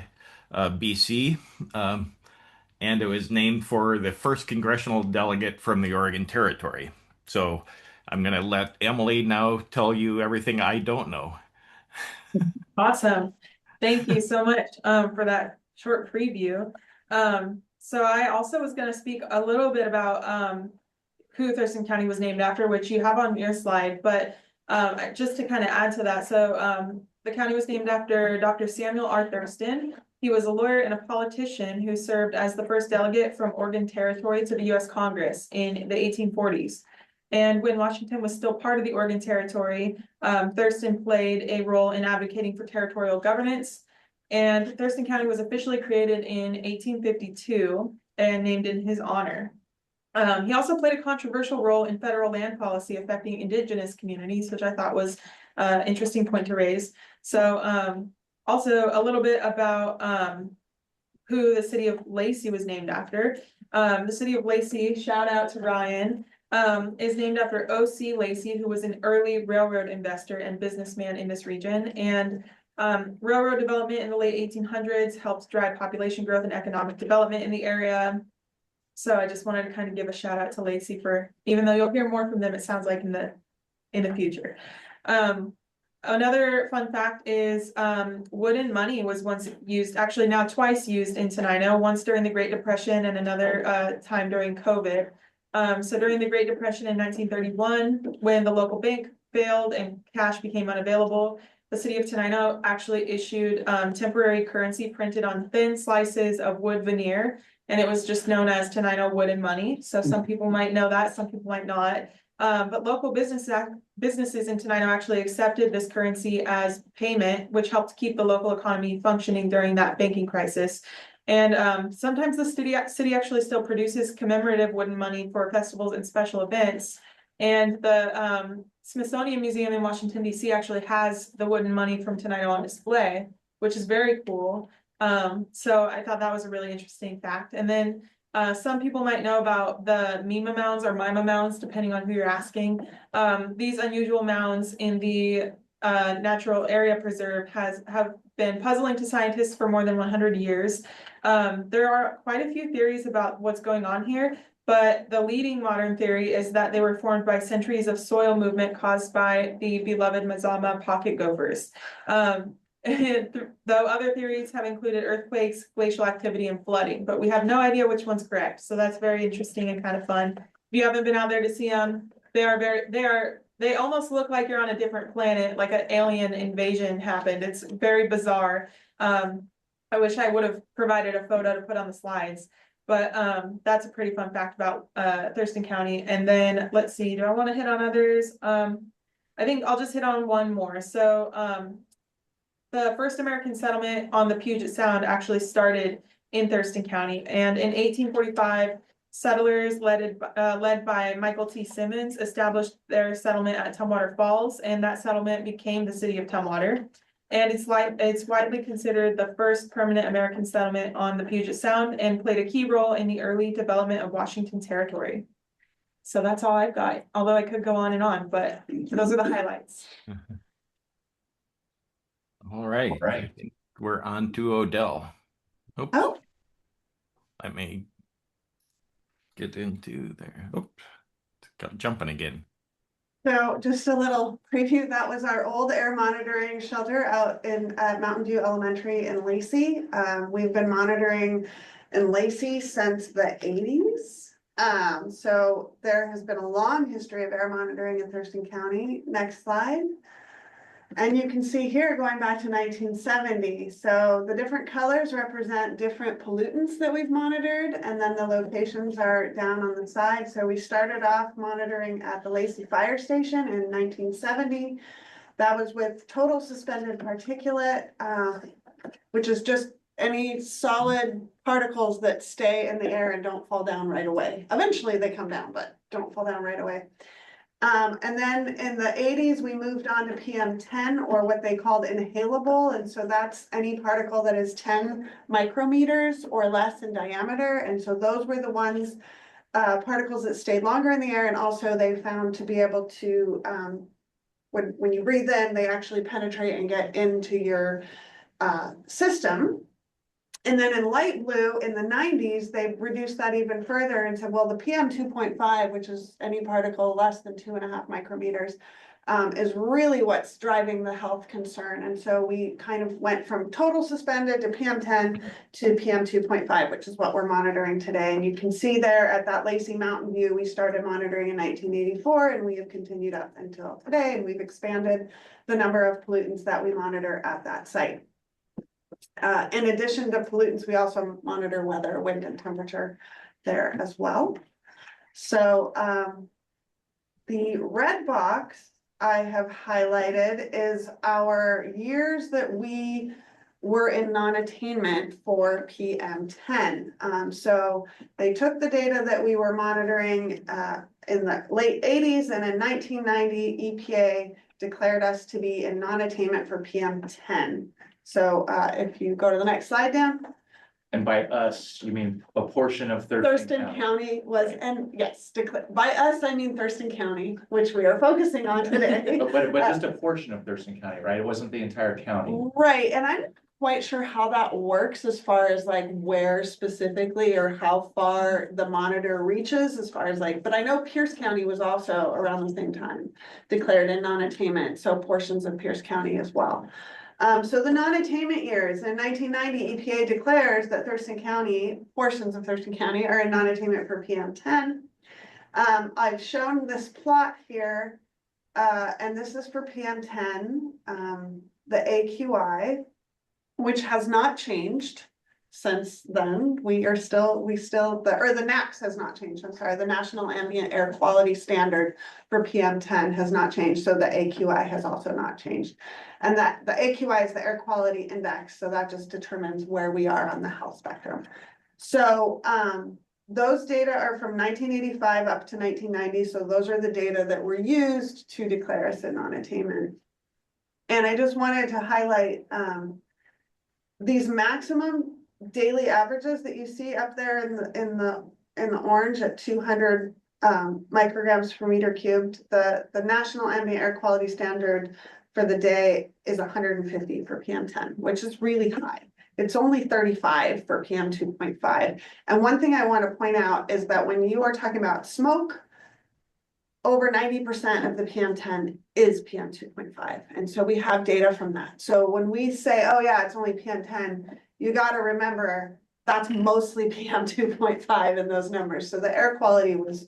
BC, and it was named for the first congressional delegate from the Oregon Territory. So I'm going to let Emily now tell you everything I don't know. Awesome. Thank you so much for that short preview. So I also was going to speak a little bit about who Thurston County was named after, which you have on your slide, but just to kind of add to that. So the county was named after Dr. Samuel R. Thurston. He was a lawyer and a politician who served as the first delegate from Oregon Territory to the U.S. Congress in the 1840s. And when Washington was still part of the Oregon Territory, Thurston played a role in advocating for territorial governance. And Thurston County was officially created in 1852 and named in his honor. He also played a controversial role in federal land policy affecting indigenous communities, which I thought was an interesting point to raise. So also a little bit about who the city of Lacey was named after. The city of Lacey, shout out to Ryan, is named after O.C. Lacey, who was an early railroad investor and businessman in this region. And railroad development in the late 1800s helped drive population growth and economic development in the area. So I just wanted to kind of give a shout out to Lacey for, even though you'll hear more from them, it sounds like in the future. Another fun fact is wooden money was once used, actually now twice used in Tenino, once during the Great Depression and another time during COVID. So during the Great Depression in 1931, when the local bank failed and cash became unavailable, the city of Tenino actually issued temporary currency printed on thin slices of wood veneer, and it was just known as Tenino wooden money. So some people might know that, some people might not. But local businesses in Tenino actually accepted this currency as payment, which helped keep the local economy functioning during that banking crisis. And sometimes the city actually still produces commemorative wooden money for festivals and special events. And the Smithsonian Museum in Washington, D.C. actually has the wooden money from Tenino on display, which is very cool. So I thought that was a really interesting fact. And then some people might know about the Mima mounds or Mima mounds, depending on who you're asking. These unusual mounds in the Natural Area Preserve have been puzzling to scientists for more than 100 years. There are quite a few theories about what's going on here. But the leading modern theory is that they were formed by centuries of soil movement caused by the beloved Mazama pocket gophers. Though other theories have included earthquakes, glacial activity, and flooding, but we have no idea which one's correct. So that's very interesting and kind of fun. If you haven't been out there to see them, they almost look like you're on a different planet, like an alien invasion happened. It's very bizarre. I wish I would have provided a photo to put on the slides, but that's a pretty fun fact about Thurston County. And then let's see, do I want to hit on others? I think I'll just hit on one more. So the first American settlement on the Puget Sound actually started in Thurston County, and in 1845, settlers led by Michael T. Simmons established their settlement at Tumwater Falls, and that settlement became the city of Tumwater. And it's widely considered the first permanent American settlement on the Puget Sound and played a key role in the early development of Washington Territory. So that's all I've got, although I could go on, but those are the highlights. All right. I think we're on to Odell. Oops. Oh. Let me get into there. Oops. Got jumping again. So just a little preview, that was our old air monitoring shelter out at Mountain View Elementary in Lacey. We've been monitoring in Lacey since the 80s. So there has been a long history of air monitoring in Thurston County. Next slide. And you can see here going back to 1970. So the different colors represent different pollutants that we've monitored, and then the locations are down on the side. So we started off monitoring at the Lacey Fire Station in 1970. That was with total suspended particulate, which is just any solid particles that stay in the air and don't fall down right away. Eventually they come down, but don't fall down right away. And then in the 80s, we moved on to PM10, or what they called inhalable. And so that's any particle that is 10 micrometers or less in diameter. And so those were the ones, particles that stayed longer in the air. And also they found to be able to, when you breathe in, they actually penetrate and get into your system. And then in light blue in the 90s, they reduced that even further and said, well, the PM 2.5, which is any particle less than 2.5 micrometers, is really what's driving the health concern. And so we kind of went from total suspended to PM 10 to PM 2.5, which is what we're monitoring today. And you can see there at that Lacey Mountain View, we started monitoring in 1984, and we have continued up until today. And we've expanded the number of pollutants that we monitor at that site. In addition to pollutants, we also monitor weather, wind, and temperature there as well. So the red box I have highlighted is our years that we were in non-attainment for PM10. So they took the data that we were monitoring in the late 80s, and in 1990, EPA declared us to be in non-attainment for PM10. So if you go to the next slide, Dan. And by us, you mean a portion of Thurston County was, and yes, by us, I mean Thurston County, which we are focusing on today. but just a portion of Thurston County, right? It wasn't the entire county. Right, and I'm not quite sure how that works as far as like where specifically or how far the monitor reaches as far as like, but I know Pierce County was also around the same time declared in non-attainment, so portions of Pierce County as well. So the non-attainment years in 1990, EPA declares that Thurston County, portions of Thurston County are in non-attainment for PM10. I've shown this plot here, and this is for PM10, the AQI, which has not changed since then. The NAAQS has not changed. I'm sorry, the National Ambient Air Quality Standard for PM10 has not changed. So the AQI has also not changed. And that the AQI is the air quality index. So that just determines where we are on the health spectrum. So those data are from 1985 up to 1990. So those are the data that were used to declare us in non-attainment. And I just wanted to highlight these maximum daily averages that you see up there in the orange at 200 micrograms per meter cubed. The National Ambient Air Quality Standard for the day is 150 for PM10, which is really high. It's only 35 for PM 2.5. And one thing I want to point out is that when you are talking about smoke, over 90% of the PM10 is PM 2.5. And so we have data from that. So when we say, oh yeah, it's only PM10, you got to remember that's mostly PM 2.5 in those numbers. So the air quality was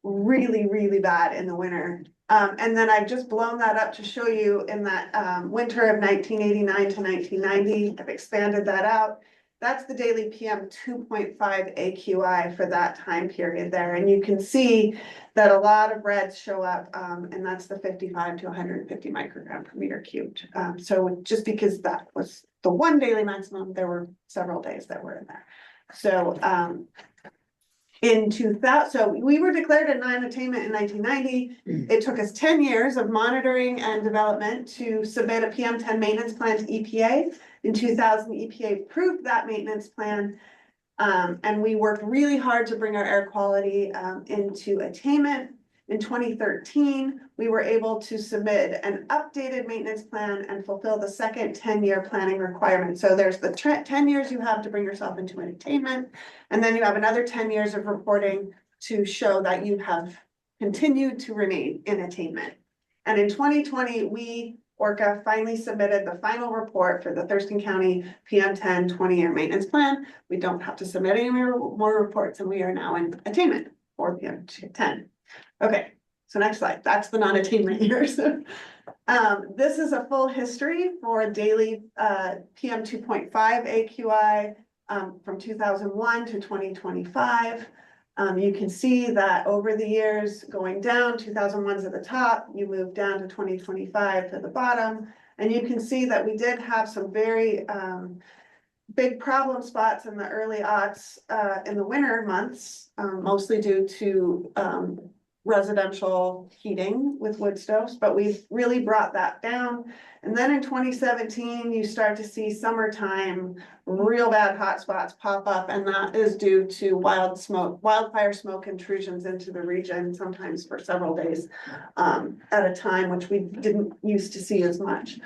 really, really bad in the winter. And then I've just blown that up to show you in that winter of 1989 to 1990. I've expanded that out. That's the daily PM 2.5 AQI for that time period there. And you can see that a lot of reds show up, and that's the 55 to 150 microgram per meter cubed. So just because that was the one daily maximum, there were several days that were in there. So in 2000, so we were declared a non-attainment in 1990. It took us 10 years of monitoring and development to submit a PM10 maintenance plan to EPA. In 2000, EPA approved that maintenance plan, and we worked really hard to bring our air quality into attainment. In 2013, we were able to submit an updated maintenance plan and fulfill the second 10-year planning requirement. So there's the 10 years you have to bring yourself into an attainment, and then you have another 10 years of reporting to show that you have continued to remain in attainment. And in 2020, ORCAA finally submitted the final report for the Thurston County PM10 20-year maintenance plan. We don't have to submit any more reports, and we are now in attainment for PM10. Okay, so next slide. That's the non-attainment years. This is a full history for daily PM 2.5 AQI from 2001 to 2025. You can see that over the years going down, 2001's at the top, you move down to 2025 to the bottom, and you can see that we did have some very big problem spots in the early aughts in the winter months, mostly due to residential heating with wood stoves, but we've really brought that down. And then in 2017, you start to see summertime, real bad hotspots pop up, and that is due to wildfire smoke intrusions into the region, sometimes for several days at a time, which we didn't used to see as much.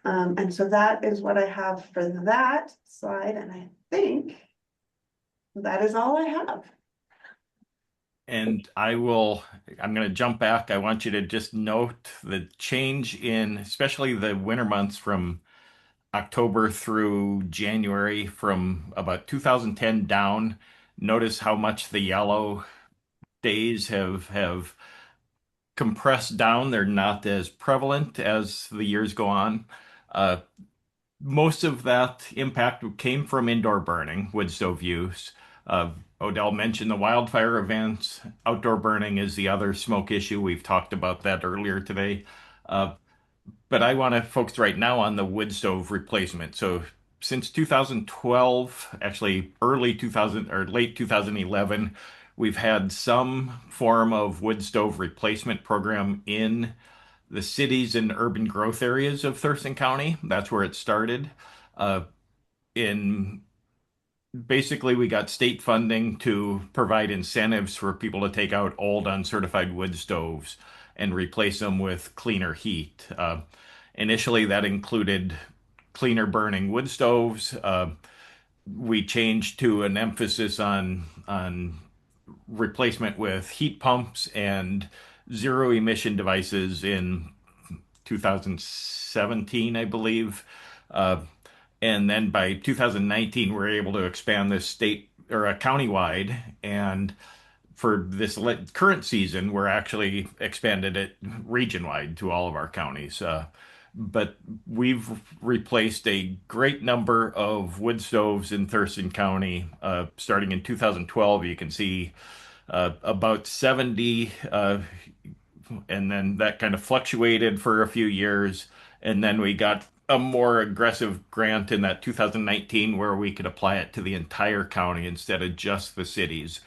And so that is what I have for that slide, and I think that is all I have. And I'm going to jump back. I want you to just note the change in, especially the winter months from October through January, from about 2010 down. Notice how much the yellow days have compressed down. They're not as prevalent as the years go on. Most of that impact came from indoor burning, wood stove use. Odell mentioned the wildfire events. Outdoor burning is the other smoke issue. We've talked about that earlier today. But I want to focus right now on the wood stove replacement. So since 2012, actually early 2000 or late 2011, we've had some form of wood stove replacement program in the cities and urban growth areas of Thurston County. That's where it started. Basically, we got state funding to provide incentives for people to take out old uncertified wood stoves and replace them with cleaner heat. Initially, that included cleaner burning wood stoves. We changed to an emphasis on replacement with heat pumps and zero emission devices in 2017, I believe. And then by 2019, we're able to expand this state or countywide. And for this current season, we're actually expanded it region-wide to all of our counties. But we've replaced a great number of wood stoves in Thurston County. Starting in 2012, you can see about 70, and then that kind of fluctuated for a few years. And then we got a more aggressive grant in that 2019 where we could apply it to the entire county instead of just the cities,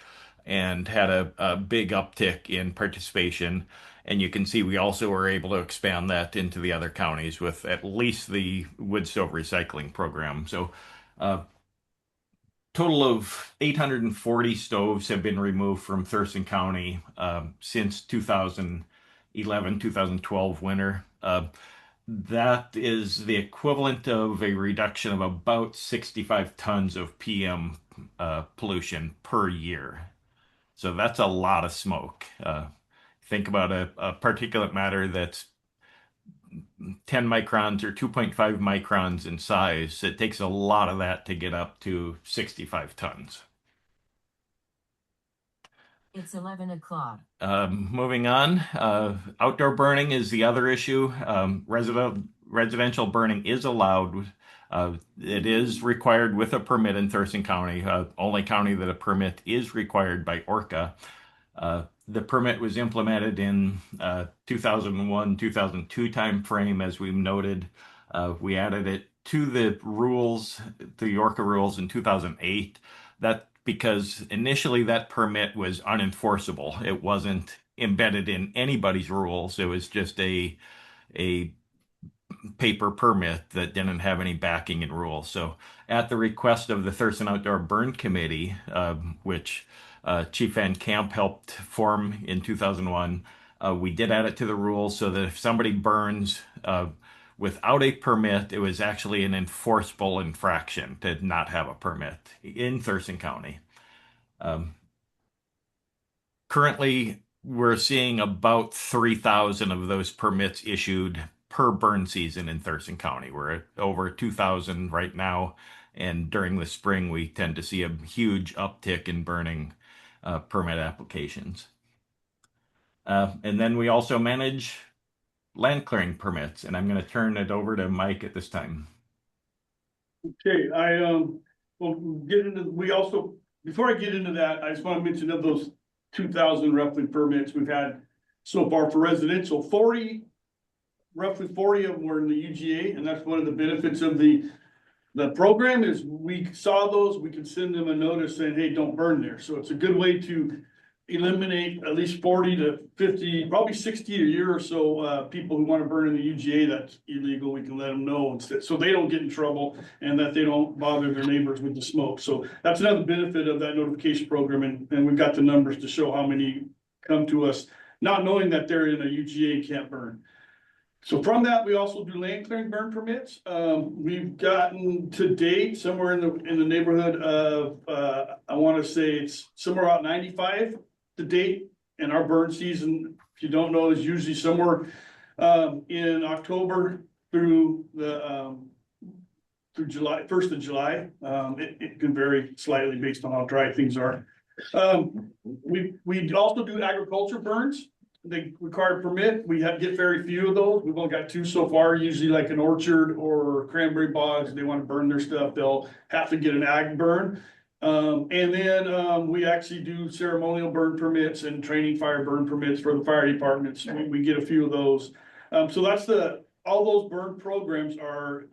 and had a big uptick in participation. And you can see we also were able to expand that into the other counties with at least the wood stove recycling program. So total of 840 stoves have been removed from Thurston County since 2011, 2012 winter. That is the equivalent of a reduction of about 65 tons of PM pollution per year. So that's a lot of smoke. Think about a particulate matter that's 10 microns or 2.5 microns in size. It takes a lot of that to get up to 65 tons. It's 11 o'clock. Moving on, outdoor burning is the other issue. Residential burning is allowed. It is required with a permit in Thurston County, only county that a permit is required by ORCAA. The permit was implemented in 2001, 2002 timeframe, as we've noted. We added it to the rules, the ORCAA rules in 2008. That because initially that permit was unenforceable. It wasn't embedded in anybody's rules. It was just a paper permit that didn't have any backing in rules. So at the request of the Thurston Outdoor Burn Committee, which Chief Van Camp helped form in 2001, we did add it to the rules so that if somebody burns without a permit, it was actually an enforceable infraction to not have a permit in Thurston County. Currently, we're seeing about 3,000 of those permits issued per burn season in Thurston County. We're at over 2,000 right now, and during the spring, we tend to see a huge uptick in burning permit applications. And then we also manage land clearing permits, and I'm going to turn it over to Mike at this time. Okay, will get into, before I get into that, I just want to mention of those 2,000 roughly permits we've had so far for residential, roughly 40 of them were in the UGA, and that's one of the benefits of the program is we saw those, we could send them a notice saying, hey, don't burn there. So it's a good way to eliminate at least 40 to 50, probably 60 a year or so, people who want to burn in the UGA that's illegal. We can let them know instead, so they don't get in trouble and that they don't bother their neighbors with the smoke. So that's another benefit of that notification program. And we've got the numbers to show how many come to us, not knowing that they're in a UGA and can't burn. So from that, we also do land clearing burn permits. We've gotten to date somewhere in the neighborhood of, I want to say it's somewhere about 95 to date. And our burn season, if you don't know, is usually somewhere in October through July, 1st of July. It can vary slightly based on how dry things are. We also do agriculture burns. They require a permit. We get very few of those. We've only got 2 so far, usually like an orchard or cranberry bogs. They want to burn their stuff. They'll have to get an ag burn. And then we actually do ceremonial burn permits and training fire burn permits for the fire departments. We get a few of those. So that's all those burn programs are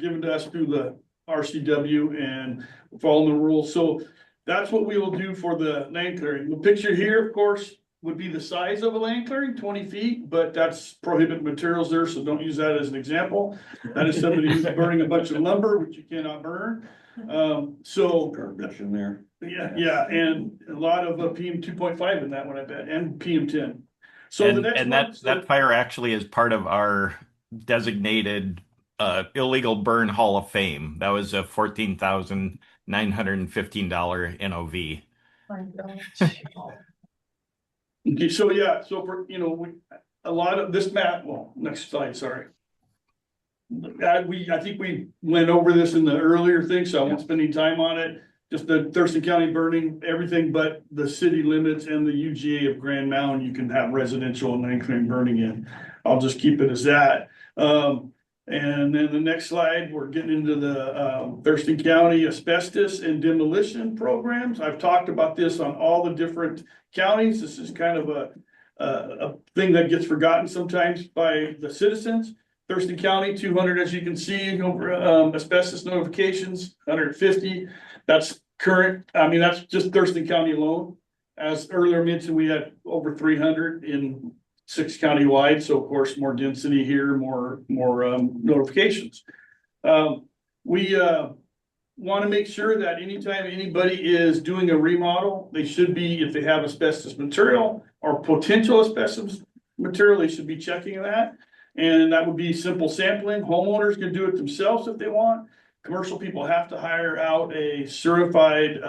given to us through the RCW and following the rules. So that's what we will do for the land clearing. The picture here, of course, would be the size of a land clearing, 20 feet, but that's prohibited materials there, so don't use that as an example. That is somebody who's burning a bunch of lumber, which you cannot burn. Garbage in there. Yeah, and a lot of PM 2.5 in that one, I bet, and PM 10. So that fire actually is part of our designated illegal burn Hall of Fame. That was a $14,915 NOV. My gosh. Okay, so yeah, so for, a lot of this map, well, next slide, sorry. I think we went over this in the earlier thing, so I won't spend any time on it. Just the Thurston County burning, everything but the city limits and the UGA of Grand Mound, you can have residential and land clearing burning in. I'll just keep it as that. And then the next slide, we're getting into the Thurston County asbestos and demolition programs. I've talked about this on all the different counties. This is kind of a thing that gets forgotten sometimes by the citizens. Thurston County, 200, as you can see, over asbestos notifications, 150. That's current. I mean, that's just Thurston County alone. As earlier mentioned, we had over 300 in 6 county-wide, so of course more density here, more notifications. We want to make sure that anytime anybody is doing a remodel, they should be, if they have asbestos material or potential asbestos material, they should be checking that. And that would be simple sampling. Homeowners can do it themselves if they want. Commercial people have to hire out a certified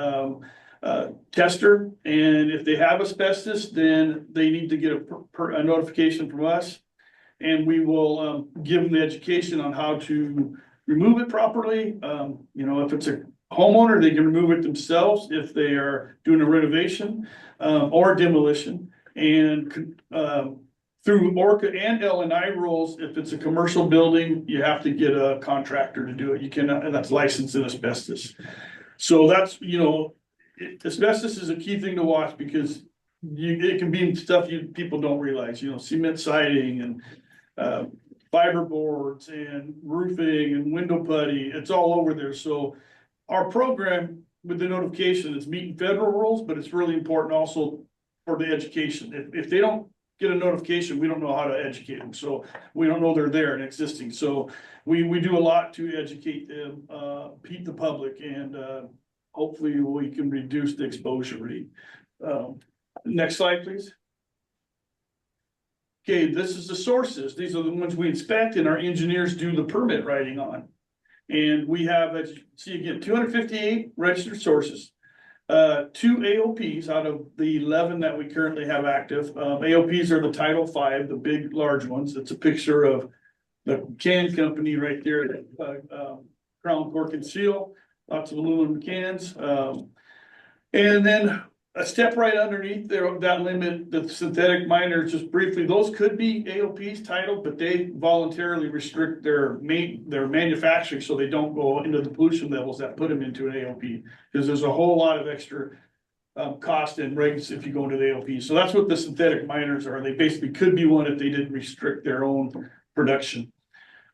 tester. And if they have asbestos, then they need to get a notification from us. And we will give them the education on how to remove it properly. If it's a homeowner, they can remove it themselves if they are doing a renovation or demolition. And through ORCAA and L&I rules, if it's a commercial building, you have to get a contractor to do it. You cannot, and that's licensed in asbestos. So that's, asbestos is a key thing to watch because it can be stuff people don't realize, cement siding and fiber boards and roofing and window putty. It's all over there. So our program with the notification is meeting federal rules, but it's really important also for the education. If they don't get a notification, we don't know how to educate them. So we don't know they're there and existing. So we do a lot to educate them, the public, and hopefully we can reduce the exposure rate. Next slide, please. Okay, this is the sources. These are the ones we inspect and our engineers do the permit writing on. And we have, as you can see again, 258 registered sources. 2 AOPs out of the 11 that we currently have active. AOPs are the Title V, the big, large ones. It's a picture of the can company right there, Crown Cork and Seal, lots of aluminum cans. And then a step right underneath there, that limit, the synthetic miners, just briefly, those could be AOPs titled, but they voluntarily restrict their manufacturing so they don't go into the pollution levels that put them into an AOP. Because there's a whole lot of extra cost and regs if you go into the AOP. So that's what the synthetic miners are. They basically could be one if they didn't restrict their own production.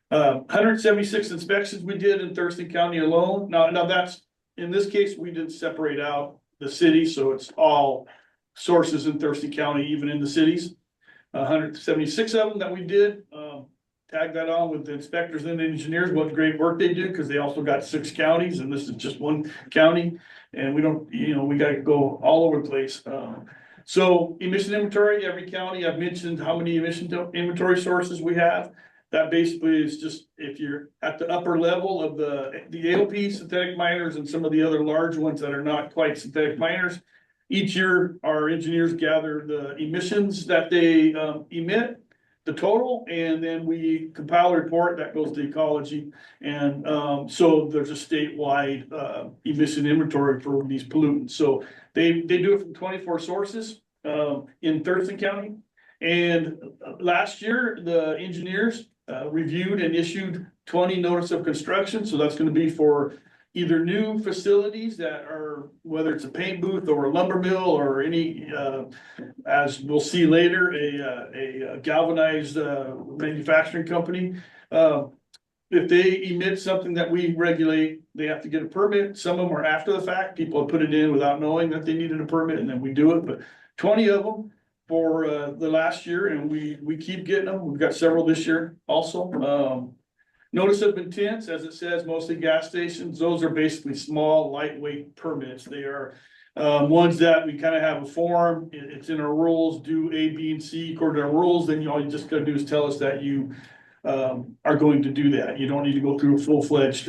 176 inspections we did in Thurston County alone. Now that's, in this case, we did separate out the city, so it's all sources in Thurston County, even in the cities. 176 of them that we did. Tag that on with the inspectors and engineers, what great work they do, because they also got 6 counties, and this is just one county. And we don't, we got to go all over the place. So emission inventory, every county, I've mentioned how many emission inventory sources we have. That basically is just, if you're at the upper level of the AOP, synthetic miners, and some of the other large ones that are not quite synthetic miners, each year our engineers gather the emissions that they emit, the total, and then we compile a report that goes to ecology. And so there's a statewide emission inventory for these pollutants. So they do it from 24 sources in Thurston County. And last year, the engineers reviewed and issued 20 notice of construction. So that's going to be for either new facilities that are, whether it's a paint booth or a lumber mill or any, as we'll see later, a galvanized manufacturing company. If they emit something that we regulate, they have to get a permit. Some of them are after the fact. People have put it in without knowing that they needed a permit, and then we do it. But 20 of them for the last year, and we keep getting them. We've got several this year also. Notice of intents, as it says, mostly gas stations. Those are basically small, lightweight permits. They are ones that we kind of have a form. It's in our rules, do A, B, and C according to our rules. Then all you just gotta do is tell us that you are going to do that. You don't need to go through a full-fledged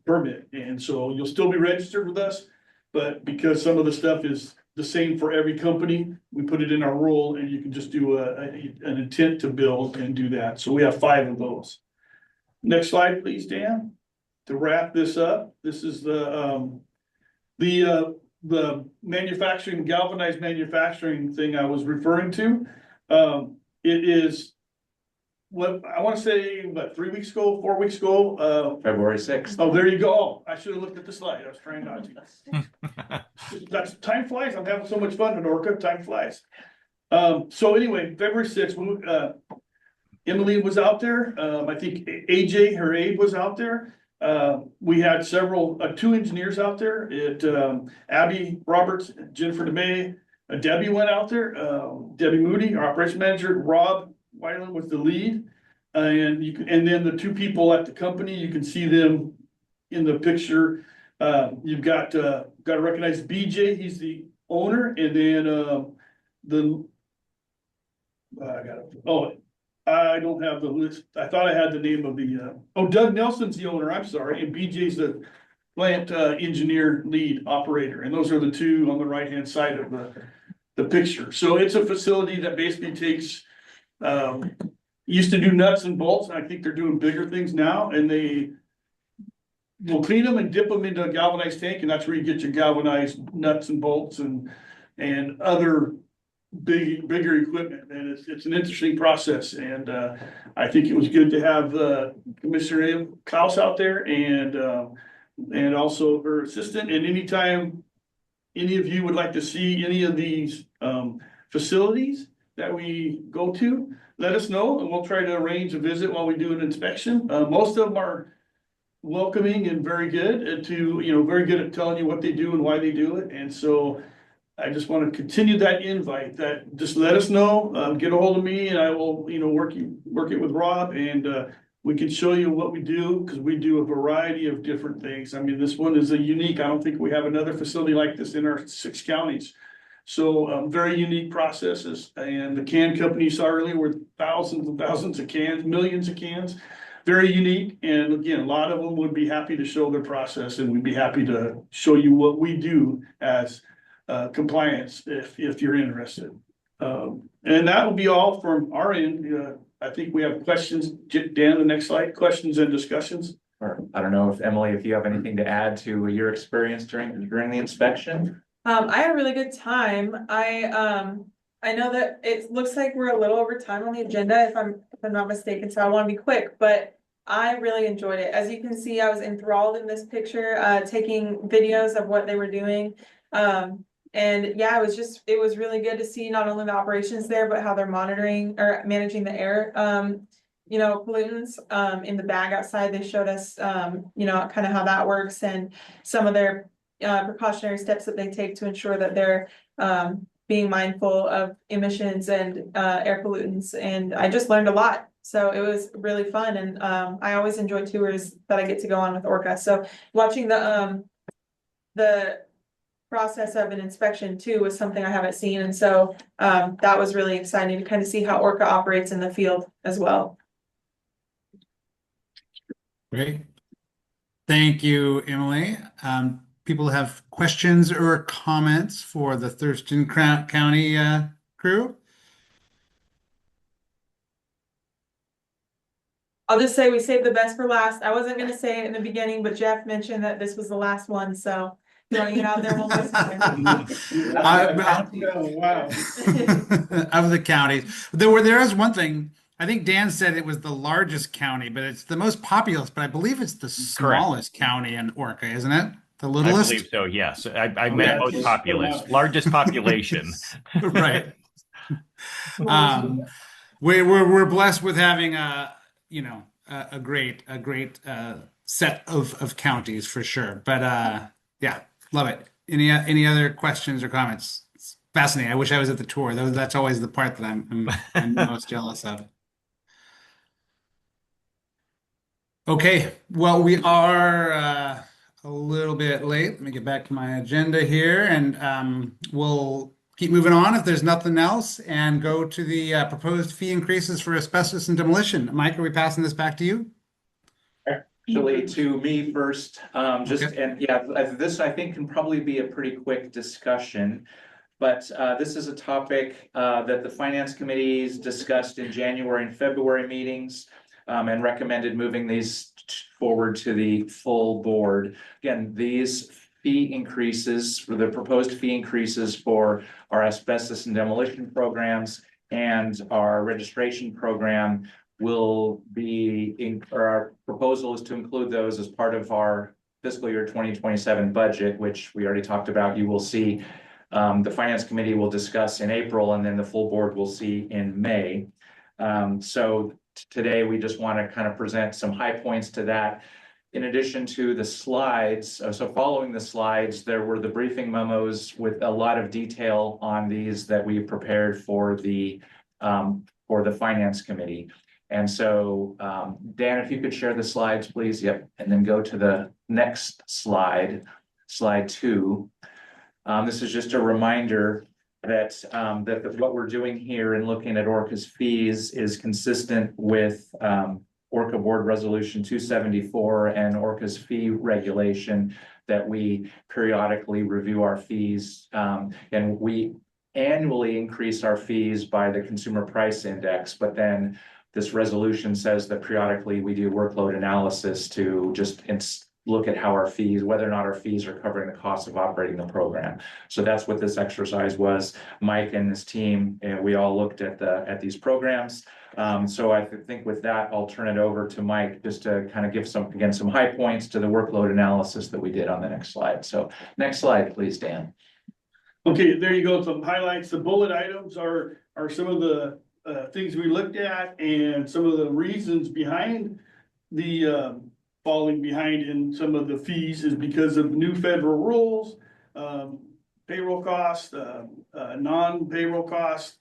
permit. And so you'll still be registered with us, but because some of the stuff is the same for every company, we put it in our rule, and you can just do an intent to build and do that. So we have 5 of those. Next slide, please, Dan. To wrap this up, this is the manufacturing, galvanized manufacturing thing I was referring to. It is what I want to say, what, 3 weeks ago, 4 weeks ago? February 6th. Oh, there you go. I should have looked at the slide. I was trying not to. That's time flies. I'm having so much fun at ORCAA. Time flies. So anyway, February 6th, Emily was out there. I think AJ, her aide, was out there. We had several, 2 engineers out there. Abby Roberts, Jennifer DeMay, Debbie went out there. Debbie Moody, our operations manager. Rob Weiland was the lead. And then the 2 people at the company, you can see them in the picture. You've got to recognize BJ. He's the owner, and then I don't have the list. I thought I had the name of the, Doug Nelson's the owner, I'm sorry, and BJ's the plant engineer lead operator, and those are the two on the right-hand side of the picture. So it's a facility that basically takes, used to do nuts and bolts, and I think they're doing bigger things now, and they will clean them and dip them into a galvanized tank, and that's where you get your galvanized nuts and bolts and other bigger equipment, and it's an interesting process, and I think it was good to have Commissioner Klaus out there and also her assistant, and anytime any of you would like to see any of these facilities that we go to, let us know, and we'll try to arrange a visit while we do an inspection. Most of them are welcoming and very good very good at telling you what they do and why they do it, and so I just want to continue that invite, that just let us know, get a hold of me, and I will, work it with Rob, and we can show you what we do, because we do a variety of different things. I mean, this one is a unique, I don't think we have another facility like this in our 6 counties. So very unique processes, and the can company you saw earlier were thousands and thousands of cans, millions of cans. Very unique, and again, a lot of them would be happy to show their process, and we'd be happy to show you what we do as compliance if you're interested. And that will be all from our end. I think we have questions. Dan, the next slide, questions and discussions. Or I don't know if Emily, if you have anything to add to your experience during the inspection. I had a really good time. I know that it looks like we're a little over time on the agenda, if I'm not mistaken, so I want to be quick, but I really enjoyed it. As you can see, I was enthralled in this picture, taking videos of what they were doing. And yeah, it was really good to see not only the operations there, but how they're monitoring or managing the air, pollutants, in the bag outside. They showed us, kind of how that works and some of their, precautionary steps that they take to ensure that they're, being mindful of emissions and, air pollutants. And I just learned a lot. So it was really fun. And, I always enjoy tours that I get to go on with ORCAA. So watching the process of an inspection too was something I haven't seen, and so that was really exciting to kind of see how ORCAA operates in the field as well. Great. Thank you, Emily. People have questions or comments for the Thurston County crew? I'll just say we saved the best for last. I wasn't going to say it in the beginning, but Jeff mentioned that this was the last one, so throwing it out there one more time. Wow. Of the counties. There is one thing. I think Dan said it was the largest county, but it's the most populous, but I believe it's the smallest county in ORCAA, isn't it? The littlest? I believe so, yes. I meant most populous, largest population. Right. We're blessed with having a great set of counties for sure. But yeah, love it. Any other questions or comments? It's fascinating. I wish I was at the tour. That's always the part that I'm most jealous of. Okay, well, we are a little bit late. Let me get back to my agenda here, and we'll keep moving on if there's nothing else, and go to the proposed fee increases for asbestos and demolition. Mike, are we passing this back to you? Actually, to me first, this I think can probably be a pretty quick discussion. But this is a topic that the Finance Committees discussed in January and February meetings, and recommended moving these forward to the full board. Again, these fee increases, for the proposed fee increases for our asbestos and demolition programs and our registration program will be, our proposal is to include those as part of our fiscal year 2027 budget, which we already talked about. You will see the Finance Committee will discuss in April, and then the full board will see in May. So today we just want to kind of present some high points to that. In addition to the slides, so following the slides, there were the briefing memos with a lot of detail on these that we prepared for the Finance Committee. And so, Dan, if you could share the slides, please. Yep. And then go to the next slide, slide 2. This is just a reminder that what we're doing here in looking at ORCA's fees is consistent with ORCAA Board Resolution 274 and ORCA's fee regulation, that we periodically review our fees, and we annually increase our fees by the Consumer Price Index, but then this resolution says that periodically we do workload analysis to just look at how our fees, whether or not our fees are covering the cost of operating the program. So that's what this exercise was. Mike and his team, we all looked at these programs. So I think with that, I'll turn it over to Mike just to kind of give some high points to the workload analysis that we did on the next slide. So next slide, please, Dan. Okay, there you go. Some highlights. The bullet items are some of the things we looked at and some of the reasons behind the falling behind in some of the fees is because of new federal rules, payroll costs, non-payroll costs,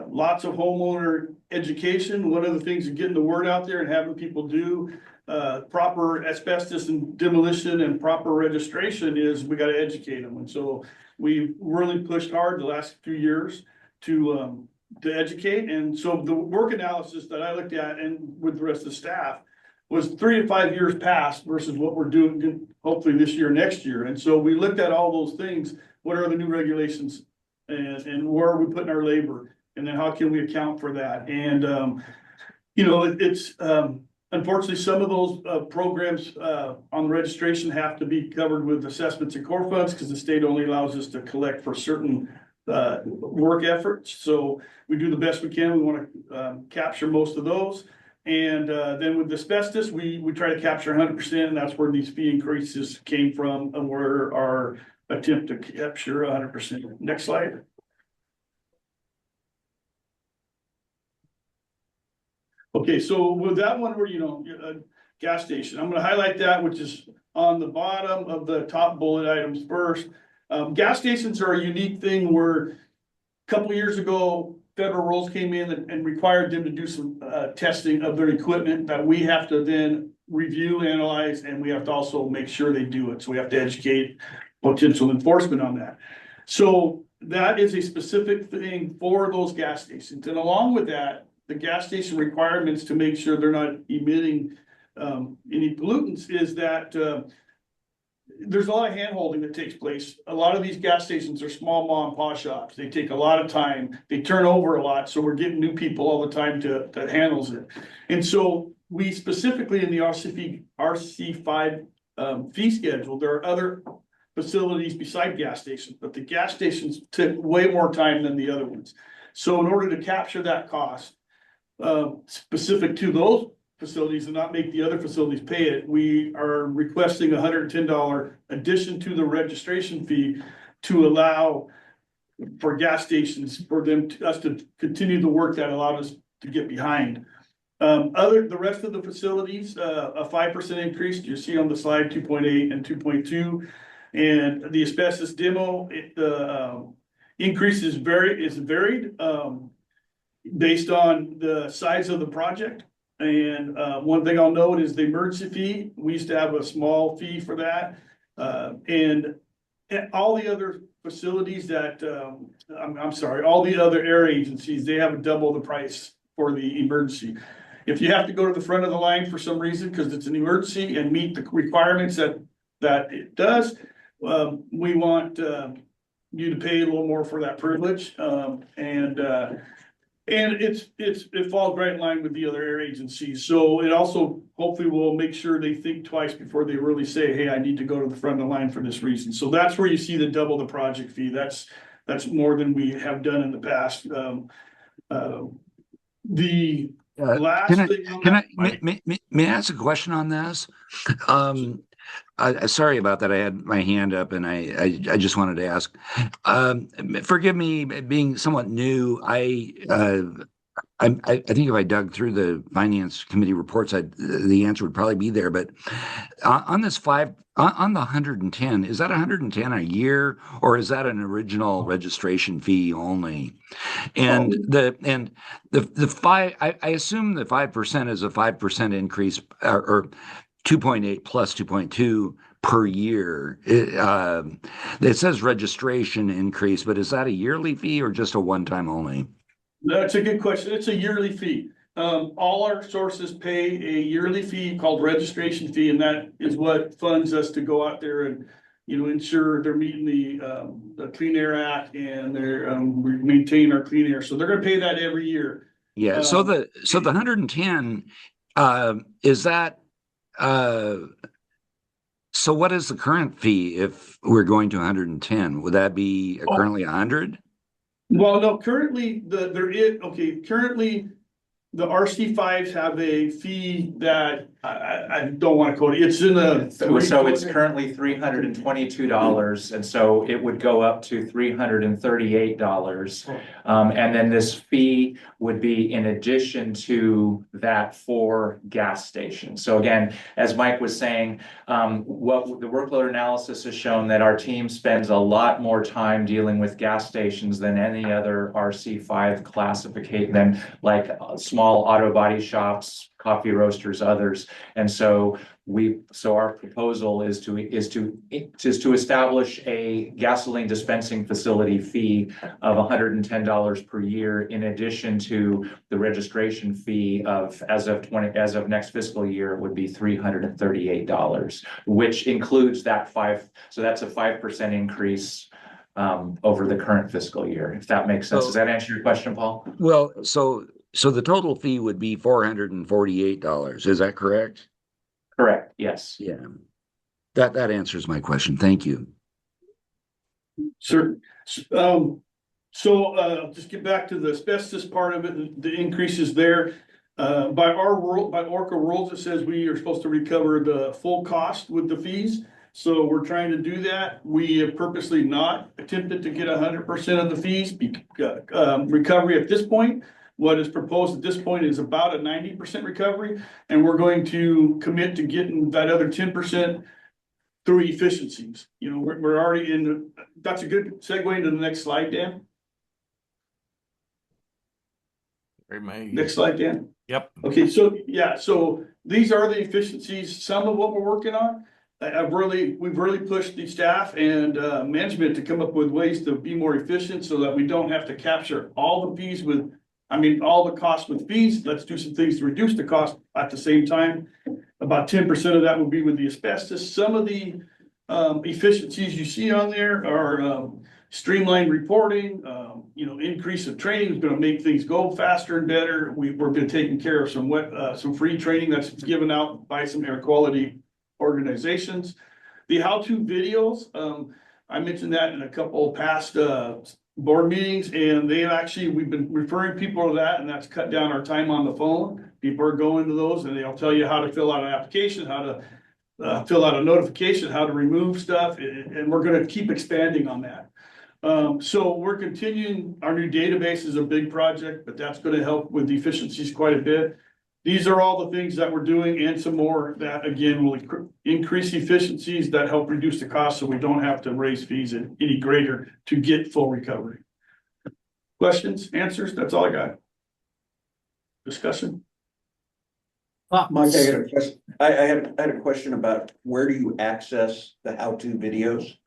lots of homeowner education. One of the things of getting the word out there and having people do proper asbestos and demolition and proper registration is we got to educate them. And so we've really pushed hard the last few years to educate. And so the work analysis that I looked at and with the rest of the staff was 3 to 5 years past versus what we're doing hopefully this year, next year. And so we looked at all those things. What are the new regulations and where are we putting our labor? And then how can we account for that? And, you know, it's unfortunately some of those programs on registration have to be covered with assessments and core funds because the state only allows us to collect for certain work efforts. So we do the best we can. We want to capture most of those. And then with asbestos, we try to capture 100%, and that's where these fee increases came from and where our attempt to capture 100%. Next slide. Okay, so with that one, where, you know, a gas station, I'm going to highlight that, which is on the bottom of the top bullet items first. Gas stations are a unique thing where a couple of years ago, federal rules came in and required them to do some testing of their equipment that we have to then review, analyze, and we have to also make sure they do it. So we have to educate potential enforcement on that. So that is a specific thing for those gas stations. And along with that, the gas station requirements to make sure they're not emitting any pollutants is that there's a lot of hand-holding that takes place. A lot of these gas stations are small mom and pop shops. They take a lot of time. They turn over a lot. So we're getting new people all the time that handles it. And so we specifically in the RC5 fee schedule, there are other facilities beside gas stations, but the gas stations took way more time than the other ones. So in order to capture that cost specific to those facilities and not make the other facilities pay it, we are requesting $110 addition to the registration fee to allow for gas stations for us to continue the work that allowed us to get behind. The rest of the facilities, a 5% increase, you see on the slide 2.8 and 2.2, and the asbestos demo, the increase is varied based on the size of the project. And one thing I'll note is the emergency fee. We used to have a small fee for that. And all the other facilities that, all the other air agencies, they have a double the price for the emergency. If you have to go to the front of the line for some reason, because it's an emergency and meet the requirements that it does, we want you to pay a little more for that privilege. And it falls right in line with the other air agencies. So it also hopefully will make sure they think twice before they really say, hey, I need to go to the front of the line for this reason. So that's where you see the double the project fee. That's more than we have done in the past. The last thing may I ask a question on this? Sorry about that. I had my hand up and I just wanted to ask. Forgive me being somewhat new. I think if I dug through the finance committee reports, the answer would probably be there. But on this on the 110, is that 110 a year or is that an original registration fee only? And the 5, I assume the 5% is a 5% increase or 2.8 plus 2.2 per year. It says registration increase, but is that a yearly fee or just a one-time only? That's a good question. It's a yearly fee. All our sources pay a yearly fee called registration fee, and that is what funds us to go out there and, ensure they're meeting the Clean Air Act and we maintain our clean air. So they're gonna pay that every year. Yeah. So the 110, is that, so what is the current fee if we're going to 110? Would that be currently 100? Well, no, currently currently the RC5s have a fee that I don't want to quote it. It's in the. So it's currently $322, and so it would go up to $338. And then this fee would be in addition to that for gas stations. So again, as Mike was saying, what the workload analysis has shown that our team spends a lot more time dealing with gas stations than any other RC5 classification, than like small auto body shops, coffee roasters, others. And so our proposal is to establish a gasoline dispensing facility fee of $110 per year, in addition to the registration fee of, as of next fiscal year, it would be $338, which includes that so that's a 5% increase over the current fiscal year, if that makes sense. Does that answer your question, Paul? Well, so the total fee would be $448. Is that correct? Correct. Yes. Yeah. That answers my question. Thank you. Sure. Just get back to the asbestos part of it, the increases there. By ORCAA rules, it says we are supposed to recover the full cost with the fees. So we're trying to do that. We have purposely not attempted to get 100% of the fees. Recovery at this point, what is proposed at this point is about a 90% recovery, and we're going to commit to getting that other 10% through efficiencies. We're already that's a good segue into the next slide, Dan. Next slide, Dan. Yep. Okay, so these are the efficiencies, some of what we're working on. We've really pushed the staff and management to come up with ways to be more efficient so that we don't have to capture all the fees all the costs with fees. Let's do some things to reduce the cost at the same time. About 10% of that will be with the asbestos. Some of the efficiencies you see on there are streamlined reporting, increase of training is going to make things go faster and better. We're been taking care of some free training that's given out by some air quality organizations. The how-to videos, I mentioned that in a couple of past board meetings, and we've been referring people to that, and that's cut down our time on the phone. People are going to those and they'll tell you how to fill out an application, how to fill out a notification, how to remove stuff, and we're going to keep expanding on that. So we're continuing. Our new database is a big project, but that's going to help with the efficiencies quite a bit. These are all the things that we're doing and some more that, again, will increase efficiencies that help reduce the cost so we don't have to raise fees any greater to get full recovery. Questions, answers? That's all I got. Discussion? Mike, I got a question. I had a question about where do you access the how-to videos?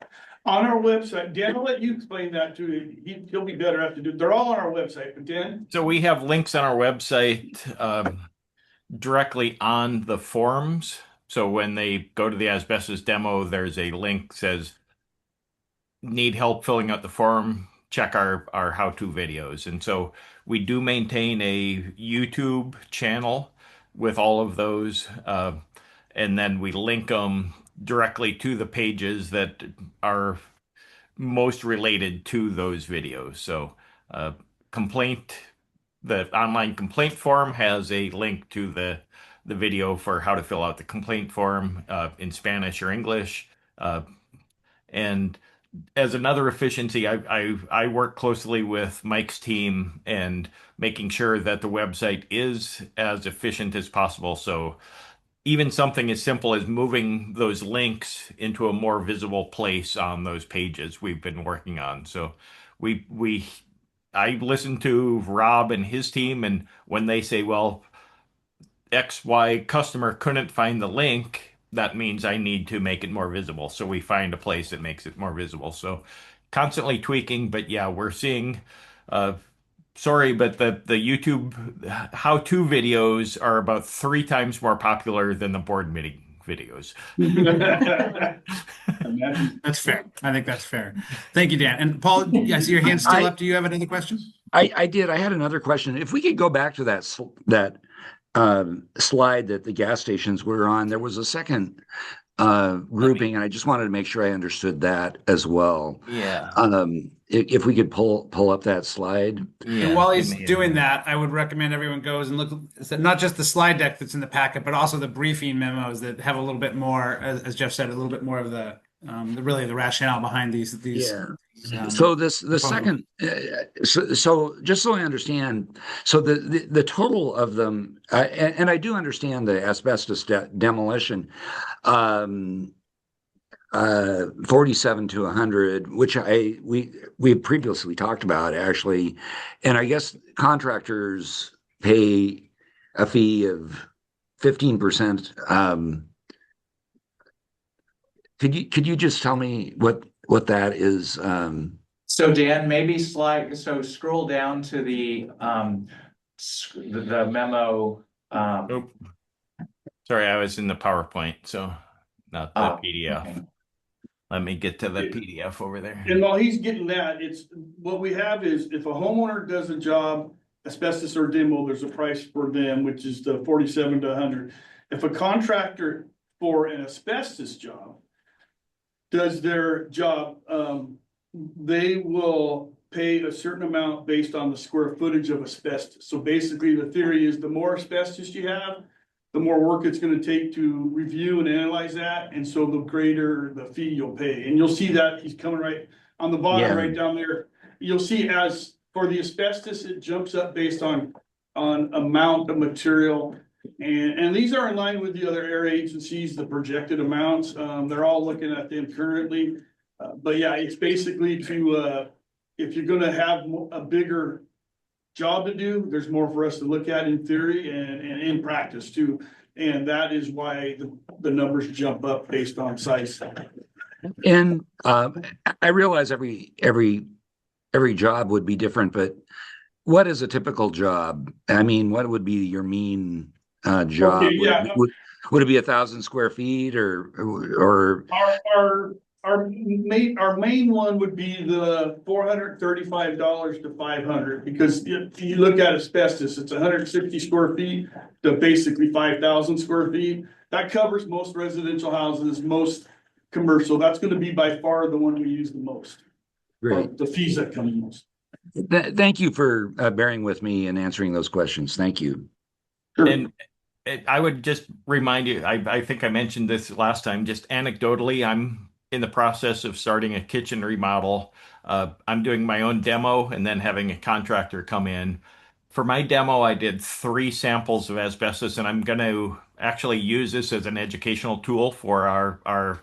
On our website. Dan, I'll let you explain that to you. He'll be better at to do. They're all on our website, but Dan? So we have links on our website directly on the forums. So when they go to the asbestos demo, there's a link that says, need help filling out the form, check our how-to videos. And so we do maintain a YouTube channel with all of those. And then we link them directly to the pages that are most related to those videos. So the online complaint form has a link to the video for how to fill out the complaint form in Spanish or English. And as another efficiency, I work closely with Mike's team and making sure that the website is as efficient as possible. So even something as simple as moving those links into a more visible place on those pages we've been working on. So I listen to Rob and his team, and when they say, well, XY customer couldn't find the link, that means I need to make it more visible. So we find a place that makes it more visible. So constantly tweaking, but yeah, we're seeing, sorry, but the YouTube how-to videos are about 3 times more popular than the board meeting videos. That's fair. I think that's fair. Thank you, Dan. And Paul, I see your hand's still up. Do you have another question? I did. I had another question. If we could go back to that slide that the gas stations were on, there was a second grouping, and I just wanted to make sure I understood that as well. Yeah. If we could pull up that slide. And while he's doing that, I would recommend everyone goes and look at not just the slide deck that's in the packet, but also the briefing memos that have a little bit more, as Jeff said, a little bit more of the really the rationale behind these. So the second, so just so I understand, so the total of them, and I do understand the asbestos demolition, 47 to 100, which we previously talked about actually, and I guess contractors pay a fee of 15%. Could you just tell me what that is? So Dan, maybe scroll down to the memo. Sorry, I was in the PowerPoint, so not the PDF. Okay. Let me get to the PDF over there. And while he's getting that, it's what we have is if a homeowner does a job, asbestos or demo, there's a price for them, which is the 47 to 100. If a contractor for an asbestos job does their job, they will pay a certain amount based on the square footage of asbestos. So basically the theory is the more asbestos you have, the more work it's going to take to review and analyze that. And so the greater the fee you'll pay. And you'll see that he's coming right on the bottom, right down there. You'll see as for the asbestos, it jumps up based on amount of material. And these are in line with the other area agencies, the projected amounts. They're all looking at them currently. But yeah, it's basically to, if you're going to have a bigger job to do, there's more for us to look at in theory and in practice too. And that is why the numbers jump up based on size. And I realize every job would be different, but what is a typical job? I mean, what would be your mean job? Okay, yeah. Would it be 1,000 square feet or Our main one would be the $435 to $500, because if you look at asbestos, it's 160 square feet to basically 5,000 square feet. That covers most residential houses, most commercial. That's going to be by far the one we use the most. Great. The fees that come in most. Thank you for bearing with me and answering those questions. Thank you. Sure. And I would just remind you, I think I mentioned this last time, just anecdotally, I'm in the process of starting a kitchen remodel. I'm doing my own demo and then having a contractor come in. For my demo, I did 3 samples of asbestos, and I'm going to actually use this as an educational tool for our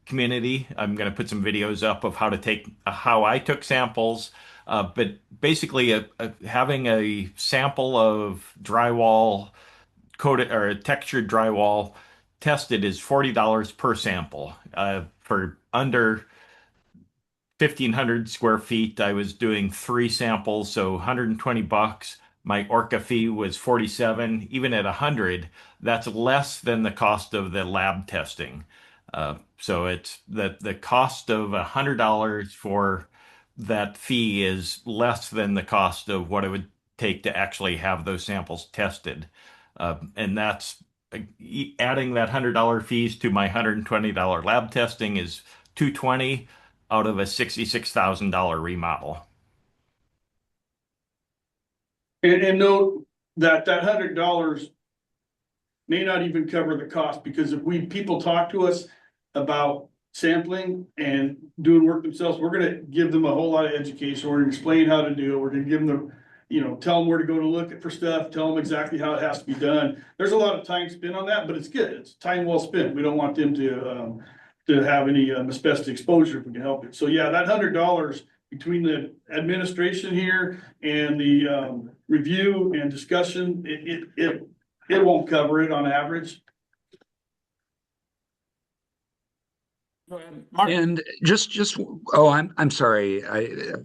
community. I'm going to put some videos up of how I took samples. But basically, having a sample of drywall coated or textured drywall tested is $40 per sample. For under 1,500 square feet, I was doing 3 samples, so $120. My ORCAA fee was $47. Even at 100, that's less than the cost of the lab testing. So it's the cost of $100 for that fee is less than the cost of what it would take to actually have those samples tested. And that's adding that $100 fees to my $120 lab testing is $220 out of a $66,000 remodel. And note that $100 may not even cover the cost, because if people talk to us about sampling and doing work themselves, we're going to give them a whole lot of education. We're going to explain how to do it. We're going to give them tell them where to go to look for stuff, tell them exactly how it has to be done. There's a lot of time spent on that, but it's good. It's time well spent. We don't want them to have any asbestos exposure if we can help it. So yeah, that $100 between the administration here and the review and discussion, it won't cover it on average. Mark. And oh, I'm sorry,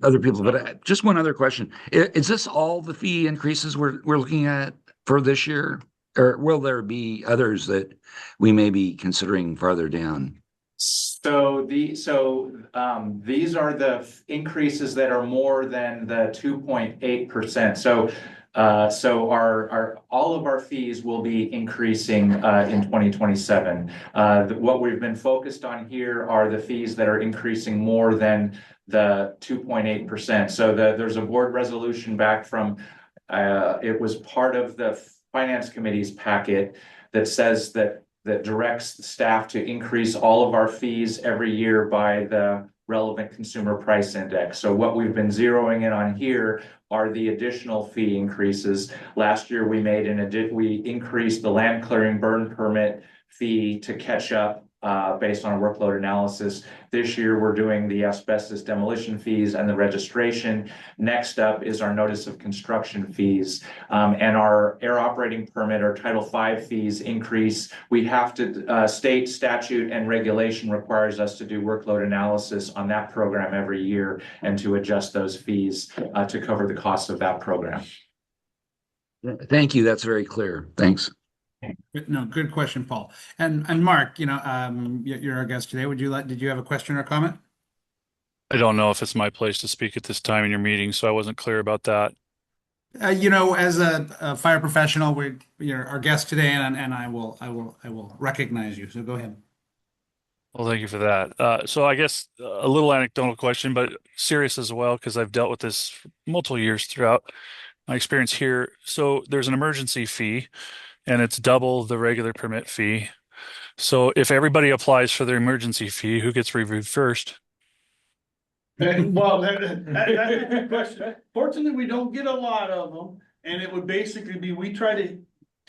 other people, but just one other question. Is this all the fee increases we're looking at for this year? Or will there be others that we may be considering farther down? So these are the increases that are more than the 2.8%. So our all of our fees will be increasing in 2027. What we've been focused on here are the fees that are increasing more than the 2.8%. So there's a board resolution back from it was part of the finance committee's packet that says that directs the staff to increase all of our fees every year by the relevant consumer price index. So what we've been zeroing in on here are the additional fee increases. Last year, we increased the land clearing burn permit fee to catch up based on a workload analysis. This year, we're doing the asbestos demolition fees and the registration. Next up is our notice of construction fees and our air operating permit or Title V fees increase. We have to, state statute and regulation requires us to do workload analysis on that program every year and to adjust those fees to cover the cost of that program. Thank you. That's very clear. Thanks. No, good question, Paul. And Mark, you're our guest today. Did you have a question or comment? I don't know if it's my place to speak at this time in your meeting, so I wasn't clear about that. As a fire professional, you're our guest today, and I will recognize you. So go ahead. Well, thank you for that. So I guess a little anecdotal question, but serious as well, because I've dealt with this for multiple years throughout my experience here. So there's an emergency fee, and it's double the regular permit fee. So if everybody applies for their emergency fee, who gets reviewed first? Well, that's a good question. Fortunately, we don't get a lot of them, and it would basically be, we try to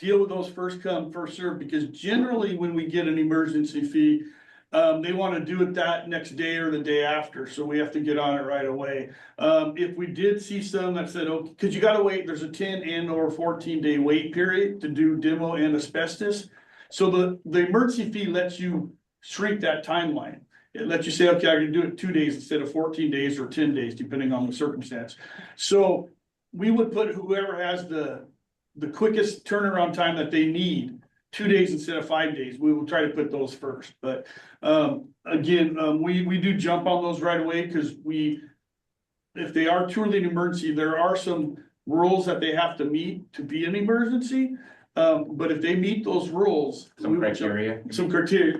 deal with those first come, first served, because generally when we get an emergency fee, they want to do it that next day or the day after, so we have to get on it right away. If we did see some that said, oh, because you gotta wait, there's a 10 and or 14-day wait period to do demo and asbestos. So the emergency fee lets you shrink that timeline. It lets you say, okay, I can do it 2 days instead of 14 days or 10 days, depending on the circumstance. So we would put whoever has the quickest turnaround time that they need, 2 days instead of 5 days. We will try to put those first. But again, we do jump on those right away because if they are truly an emergency, there are some rules that they have to meet to be an emergency. But if they meet those rules, some criteria,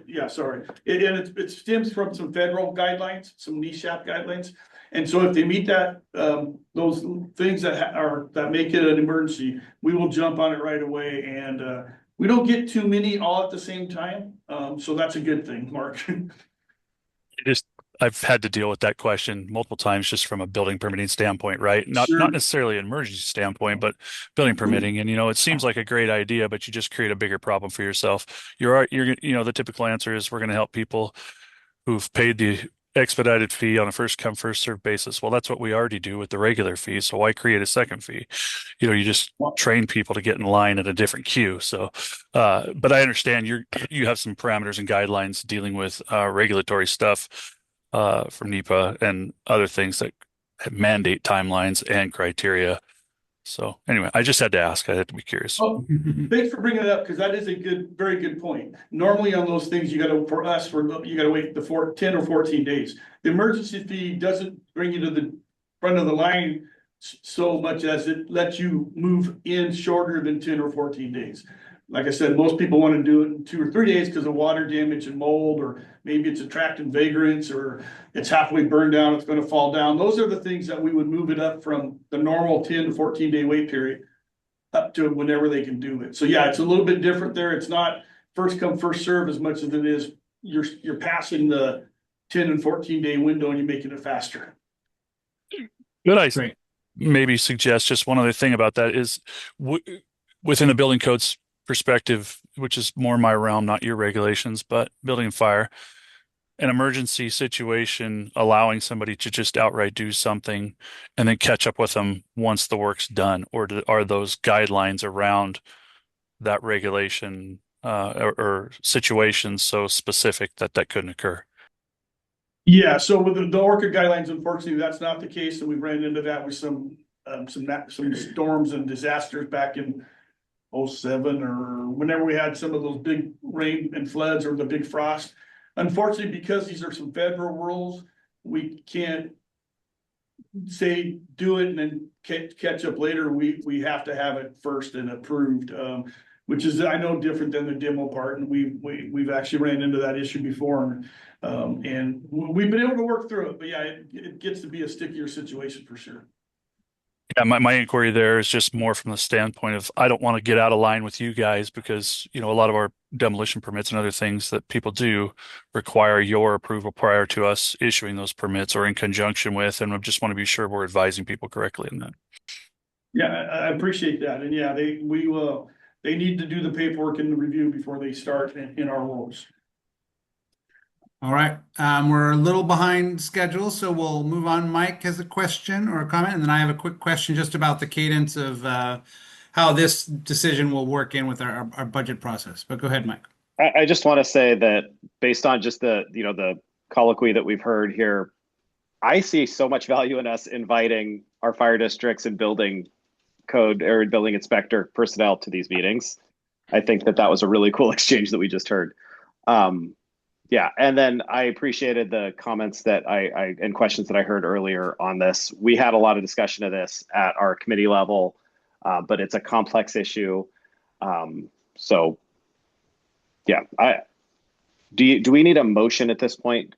yeah, sorry. It stems from some federal guidelines, some NESHAP guidelines. And so if they meet that, those things that make it an emergency, we will jump on it right away. And we don't get too many all at the same time. So that's a good thing, Mark. I've had to deal with that question multiple times just from a building permitting standpoint, right? Not necessarily an emergency standpoint, but building permitting. And, it seems like a great idea, but you just create a bigger problem for yourself. The typical answer is we're going to help people who've paid the expedited fee on a first come, first served basis. Well, that's what we already do with the regular fee. So why create a second fee? You just train people to get in line at a different queue. So, but I understand you have some parameters and guidelines dealing with regulatory stuff from NEPA and other things that mandate timelines and criteria. So anyway, I just had to ask. I had to be curious. Oh, thanks for bringing it up because that is a very good point. Normally on those things, you got to wait the 10 or 14 days. The emergency fee doesn't bring you to the front of the line so much as it lets you move in shorter than 10 or 14 days. Like I said, most people want to do it in 2 or 3 days because of water damage and mold, or maybe it's attracting vagrants, or it's halfway burned down, it's going to fall down. Those are the things that we would move it up from the normal 10 to 14 day wait period up to whenever they can do it. So yeah, it's a little bit different there. It's not first come, first serve as much as it is you're passing the 10 and 14 day window and you're making it faster. Good. I maybe suggest just one other thing about that is within the building codes perspective, which is more my realm, not your regulations, but building and fire, an emergency situation allowing somebody to just outright do something and then catch up with them once the work's done, or are those guidelines around that regulation or situations so specific that couldn't occur? Yeah, so with the ORCA guidelines, unfortunately, that's not the case, and we ran into that with some storms and disasters back in 07 or whenever we had some of those big rain and floods or the big frost. Unfortunately, because these are some federal rules, we can't say do it and then catch up later. We have to have it first and approved, which is, I know, different than the demo part, and we've actually ran into that issue before. And we've been able to work through it, but yeah, it gets to be a stickier situation for sure. Yeah, my inquiry there is just more from the standpoint of I don't want to get out of line with you guys because, you know, a lot of our demolition permits and other things that people do require your approval prior to us issuing those permits or in conjunction with, and I just want to be sure we're advising people correctly in that. Yeah, I appreciate that. And yeah, they need to do the paperwork and the review before they start in our roles. All right, we're a little behind schedule, so we'll move on. Mike has a question or a comment, and then I have a quick question just about the cadence of how this decision will work in with our budget process. But go ahead, Mike. I just want to say that based on just the colloquy that we've heard here, I see so much value in us inviting our fire districts and building code or building inspector personnel to these meetings. I think that was a really cool exchange that we just heard. Yeah, and then I appreciated the comments that and questions that I heard earlier on this. We had a lot of discussion of this at our committee level, but it's a complex issue. So yeah, do we need a motion at this point?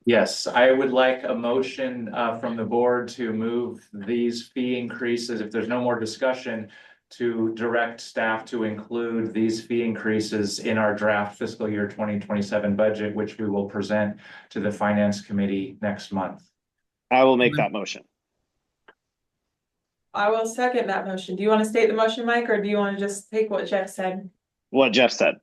Yes, I would like a motion from the board to move these fee increases, if there's no more discussion, to direct staff to include these fee increases in our draft fiscal year 2027 budget, which we will present to the finance committee next month. I will make that motion. I will second that motion. Do you want to state the motion, Mike, or do you want to just take what Jeff said? What Jeff said.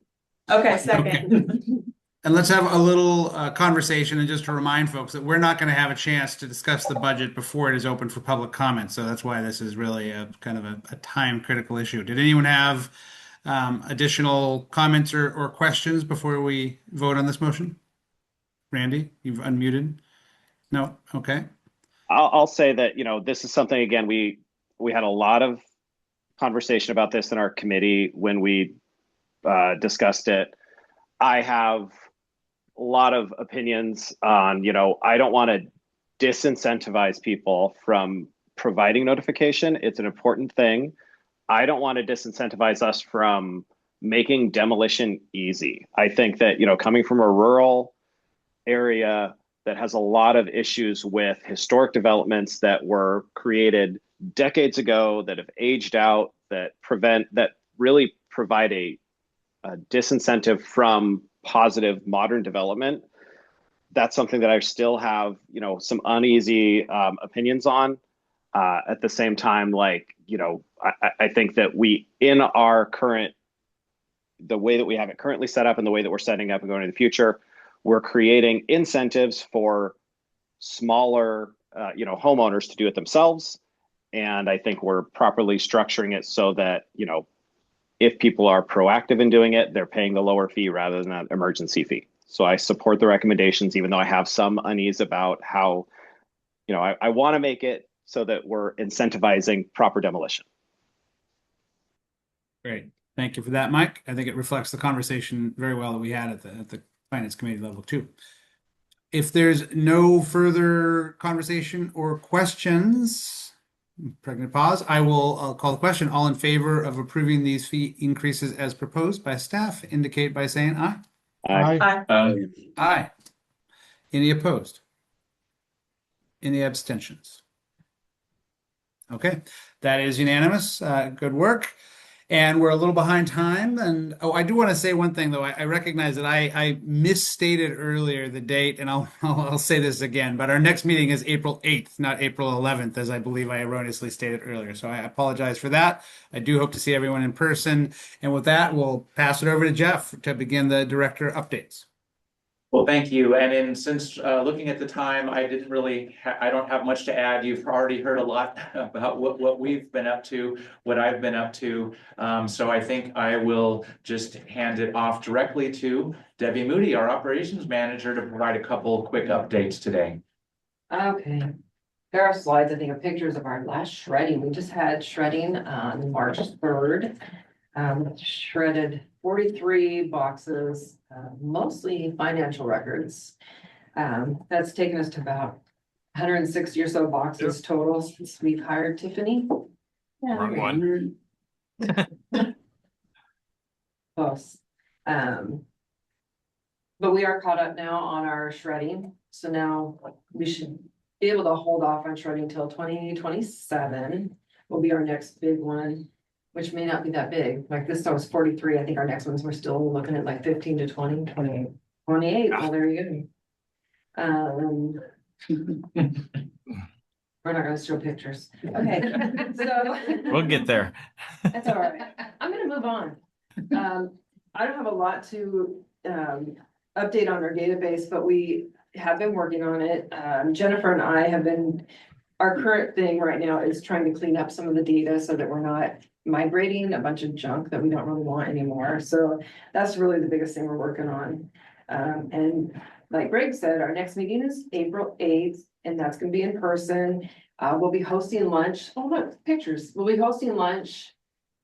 Okay, second. And let's have a little conversation, and just to remind folks that we're not going to have a chance to discuss the budget before it is open for public comment. So that's why this is really a kind of a time critical issue. Did anyone have additional comments or questions before we vote on this motion? Randy, you've unmuted. No? Okay. I'll say that, this is something, again, we had a lot of conversation about this in our committee when we discussed it. I have a lot of opinions on, I don't want to disincentivize people from providing notification. It's an important thing. I don't want to disincentivize us from making demolition easy. I think that, coming from a rural area that has a lot of issues with historic developments that were created decades ago, that have aged out, that really provide a disincentive from positive modern development. That's something that I still have, some uneasy opinions on. At the same time, I think that the way that we have it currently set up and the way that we're setting up and going in the future, we're creating incentives for smaller, homeowners to do it themselves. And I think we're properly structuring it so that, if people are proactive in doing it, they're paying the lower fee rather than that emergency fee. So I support the recommendations, even though I have some unease about how, I want to make it so that we're incentivizing proper demolition. Great. Thank you for that, Mike. I think it reflects the conversation very well that we had at the finance committee level too. If there's no further conversation or questions, pregnant pause, I'll call the question. All in favor of approving these fee increases as proposed by staff indicate by saying aye. Aye. Aye. Any opposed? Any abstentions? Okay, that is unanimous. Good work. And we're a little behind time. And I do want to say one thing, though. I recognize that I misstated earlier the date, and I'll say this again. But our next meeting is April 8th, not April 11th, as I believe I erroneously stated earlier. So I apologize for that. I do hope to see everyone in person. And with that, we'll pass it over to Jeff to begin the director updates. Well, thank you. And then since looking at the time, I didn't really, I don't have much to add. You've already heard a lot about what we've been up to, what I've been up to. So I think I will just hand it off directly to Debbie Moody, our operations manager, to provide a couple quick updates today. Okay, there are slides, I think, of pictures of our last shredding. We just had shredding on March 3rd. Shredded 43 boxes, mostly financial records. That's taken us to about 160 or so boxes total since we've hired Tiffany. Wrong one. Close. But we are caught up now on our shredding. So now we should be able to hold off on shredding till 2027 will be our next big one, which may not be that big. Like this was 43. I think our next ones we're still looking at like 15 to 20, 28. 28. Well, there you go. We're not gonna show pictures. Okay. So We'll get there. that's all right. I'm gonna move on. I don't have a lot to update on our database, but we have been working on it. Jennifer and I have been, our current thing right now is trying to clean up some of the data so that we're not migrating a bunch of junk that we don't really want anymore. So that's really the biggest thing we're working on. And like Greg said, our next meeting is April 8th, and that's gonna be in person. We'll be hosting lunch. Oh, look, pictures. We'll be hosting lunch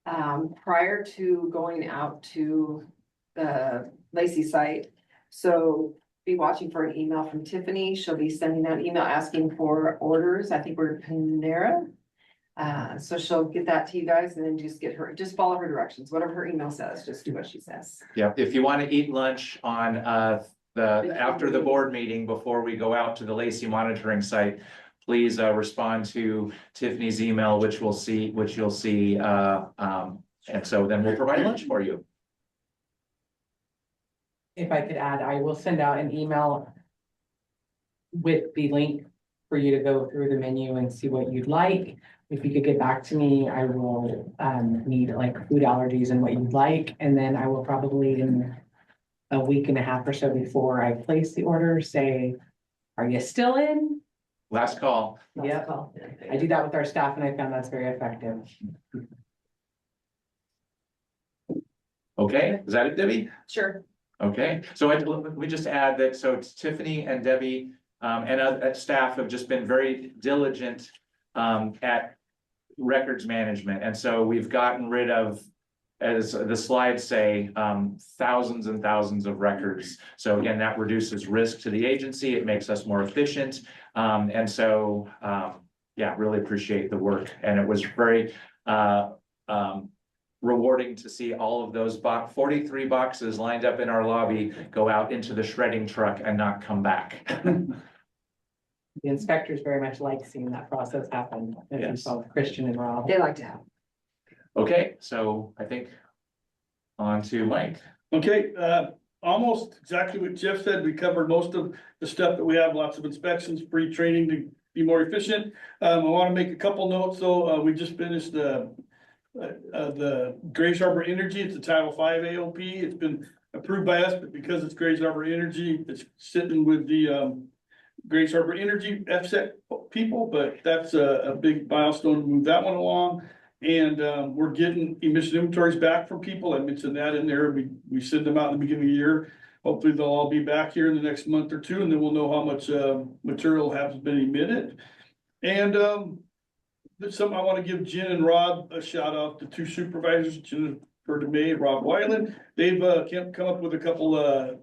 prior to going out to the Lacey site. So be watching for an email from Tiffany. She'll be sending out an email asking for orders. I think we're Panera. So she'll get that to you guys and then just follow her directions. Whatever her email says, just do what she says. Yeah, if you want to eat lunch on after the board meeting before we go out to the Lacey monitoring site, please respond to Tiffany's email, which you'll see. And so then we'll provide lunch for you. If I could add, I will send out an email with the link for you to go through the menu and see what you'd like. If you could get back to me, I will need like food allergies and what you'd like. And then I will probably in a week and a half or so before I place the order, say, are you still in? Last call. Yep. I do that with our staff and I found that's very effective. Okay, is that it, Debbie? Sure. Okay, so let me just add that, so it's Tiffany and Debbie and staff have just been very diligent at records management. And so we've gotten rid of, as the slides say, thousands and thousands of records. So again, that reduces risk to the agency. It makes us more efficient. And so, yeah, really appreciate the work. And it was very rewarding to see all of those 43 boxes lined up in our lobby go out into the shredding truck and not come back. The inspectors very much like seeing that process happen. If you saw with Christian and Rob. They like to have. Okay, so I think on to Mike. Okay, almost exactly what Jeff said. We covered most of the stuff that we have, lots of inspections, free training to be more efficient. I want to make a couple notes though. We just finished the Grays Harbor Energy. It's a Title V AOP. It's been approved by us, but because it's Grays Harbor Energy, it's sitting with the Grays Harbor Energy FSEC people, but that's a big milestone to move that one along. And we're getting emission inventories back from people. I mentioned that in there. We send them out in the beginning of the year. Hopefully they'll all be back here in the next month or two, and then we'll know how much material has been emitted. And I want to give Jen and Rob a shout out, the two supervisors, Jennifer DeMay and Rob Weiland. They've come up with a couple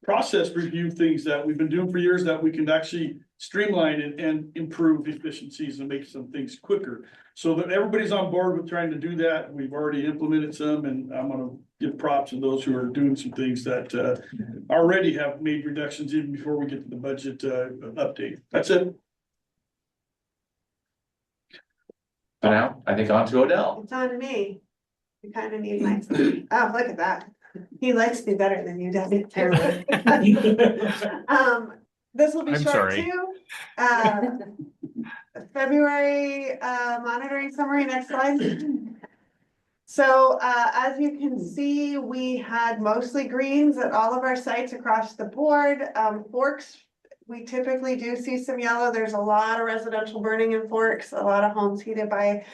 process review things that we've been doing for years that we can actually streamline and improve efficiencies and make some things quicker. So that everybody's on board with trying to do that. We've already implemented some, and I'm gonna give props to those who are doing some things that already have made reductions even before we get to the budget update. That's it. So now I think on to Odell. It's on me. You kind of need my, oh, look at that. He likes me better than you, Debbie. This will be I'm short sorry. too. February monitoring summary, next slide. So as you can see, we had mostly greens at all of our sites across the board. Forks, we typically do see some yellow. There's a lot of residential burning in Forks, a lot of homes heated by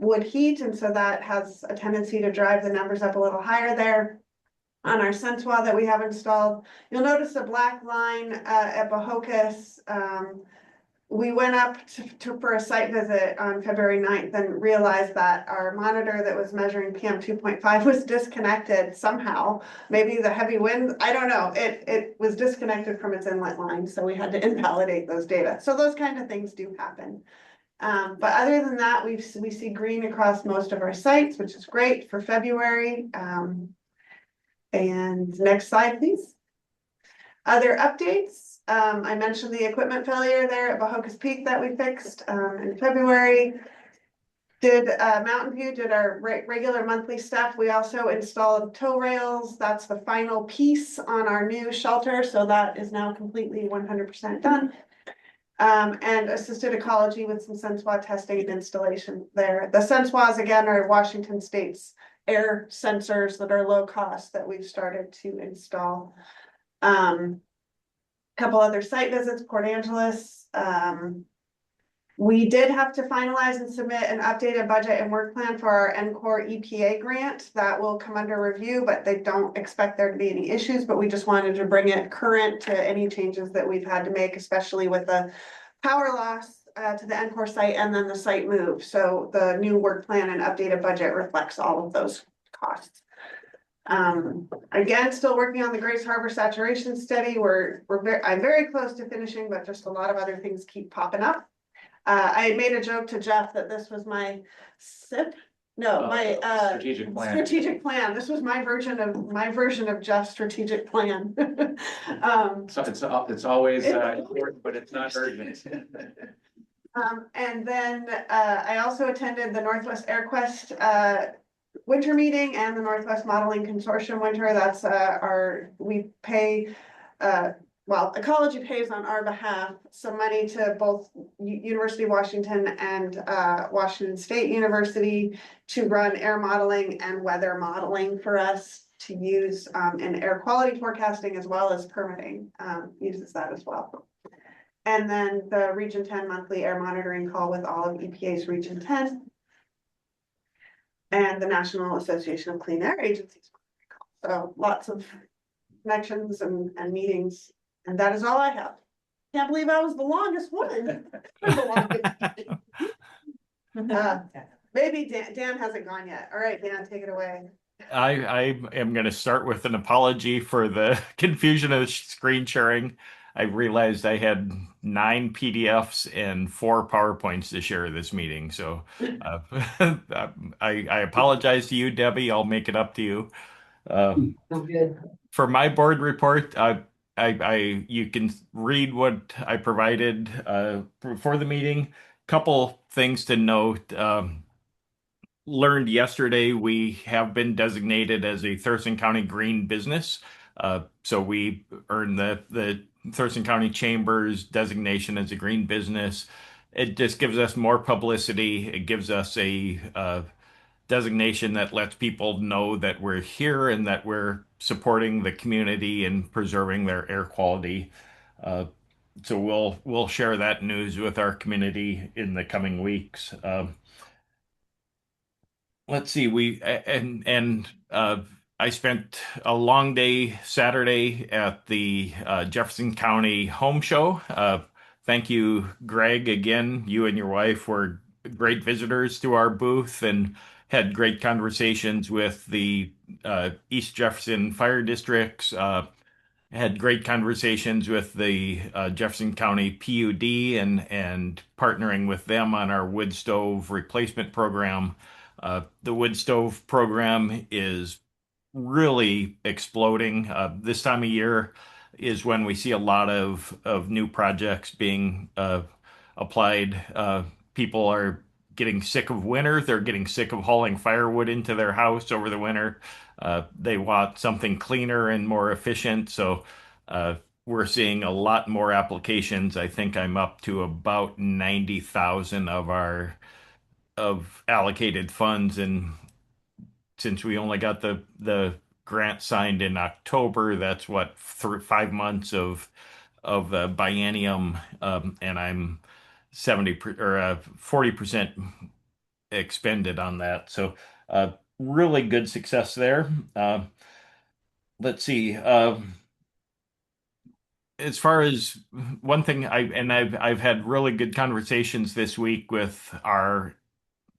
wood heat, and so that has a tendency to drive the numbers up a little higher there. On our Sensual that we have installed, you'll notice a black line at Bohocus. We went up for a site visit on February 9th and realized that our monitor that was measuring PM 2.5 was disconnected somehow. Maybe the heavy wind, I don't know. It was disconnected from its inlet line, so we had to invalidate those data. So those kind of things do happen. But other than that, we see green across most of our sites, which is great for February. And next slide, please. Other updates. I mentioned the equipment failure there at Bohocus Peak that we fixed in February. Mountain View did our regular monthly stuff. We also installed tow rails. That's the final piece on our new shelter. So that is now completely 100% done. And assisted ecology with some Sensual testing and installation there. The Sensuals again are Washington State's air sensors that are low cost that we've started to install. Couple other site visits, Port Angeles. We did have to finalize and submit an updated budget and work plan for our NCORE EPA grant that will come under review, but they don't expect there to be any issues, but we just wanted to bring it current to any changes that we've had to make, especially with the power loss to the NCORE site and then the site move. So the new work plan and updated budget reflects all of those costs. Again, still working on the Grace Harbor saturation study. I'm very close to finishing, but just a lot of other things keep popping up. I made a joke to Jeff that this was my SIP. No, my strategic plan. Strategic plan. This was my version of Jeff's strategic plan. So it's always important, but it's not urgent. And then I also attended the Northwest AirQuest winter meeting and the Northwest Modeling Consortium winter. That's we pay, Ecology pays on our behalf some money to both University of Washington and Washington State University to run air modeling and weather modeling for us to use in air quality forecasting as well as permitting uses that as well. And then the Region 10 monthly air monitoring call with all of EPA's Region 10. And the National Association of Clean Air Agencies. So lots of connections and meetings. And that is all I have. Can't believe I was the longest one. Maybe Dan hasn't gone yet. All right, Dan, take it away. I am going to start with an apology for the confusion of screen sharing. I realized I had 9 PDFs and 4 PowerPoints to share this meeting. So I apologize to you, Debbie. I'll make it up to you. Good. For my board report, you can read what I provided for the meeting. Couple things to note. Learned yesterday we have been designated as a Thurston County green business. So we earned the Thurston County Chamber's designation as a green business. It just gives us more publicity. It gives us a designation that lets people know that we're here and that we're supporting the community and preserving their air quality. So we'll share that news with our community in the coming weeks. Let's see, I spent a long day Saturday at the Jefferson County Home Show. Thank you, Greg. Again, you and your wife were great visitors to our booth and had great conversations with the East Jefferson fire districts. Had great conversations with the Jefferson County PUD and partnering with them on our wood stove replacement program. The wood stove program is really exploding. This time of year is when we see a lot of new projects being applied. People are getting sick of winter. They're getting sick of hauling firewood into their house over the winter. They want something cleaner and more efficient. So we're seeing a lot more applications. I think I'm up to about 90,000 of allocated funds, and since we only got the grant signed in October, that's what, 5 months of the biennium, and I'm 40% expended on that. So really good success there. Let's see. As far as one thing, I've had really good conversations this week with our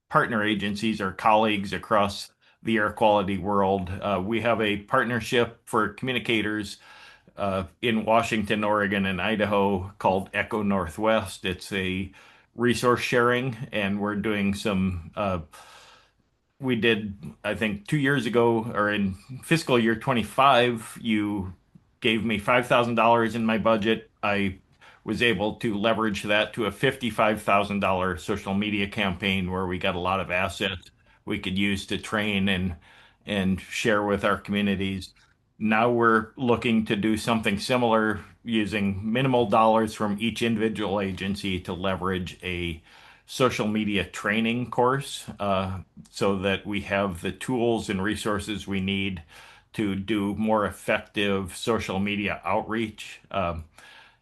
partner agencies, our colleagues across the air quality world. We have a partnership for communicators in Washington, Oregon, and Idaho called Echo Northwest. It's a resource sharing, and we're doing some. We did, I think, 2 years ago, or in fiscal year 25, you gave me $5,000 in my budget. I was able to leverage that to a $55,000 social media campaign where we got a lot of assets we could use to train and share with our communities. Now we're looking to do something similar using minimal dollars from each individual agency to leverage a social media training course so that we have the tools and resources we need to do more effective social media outreach.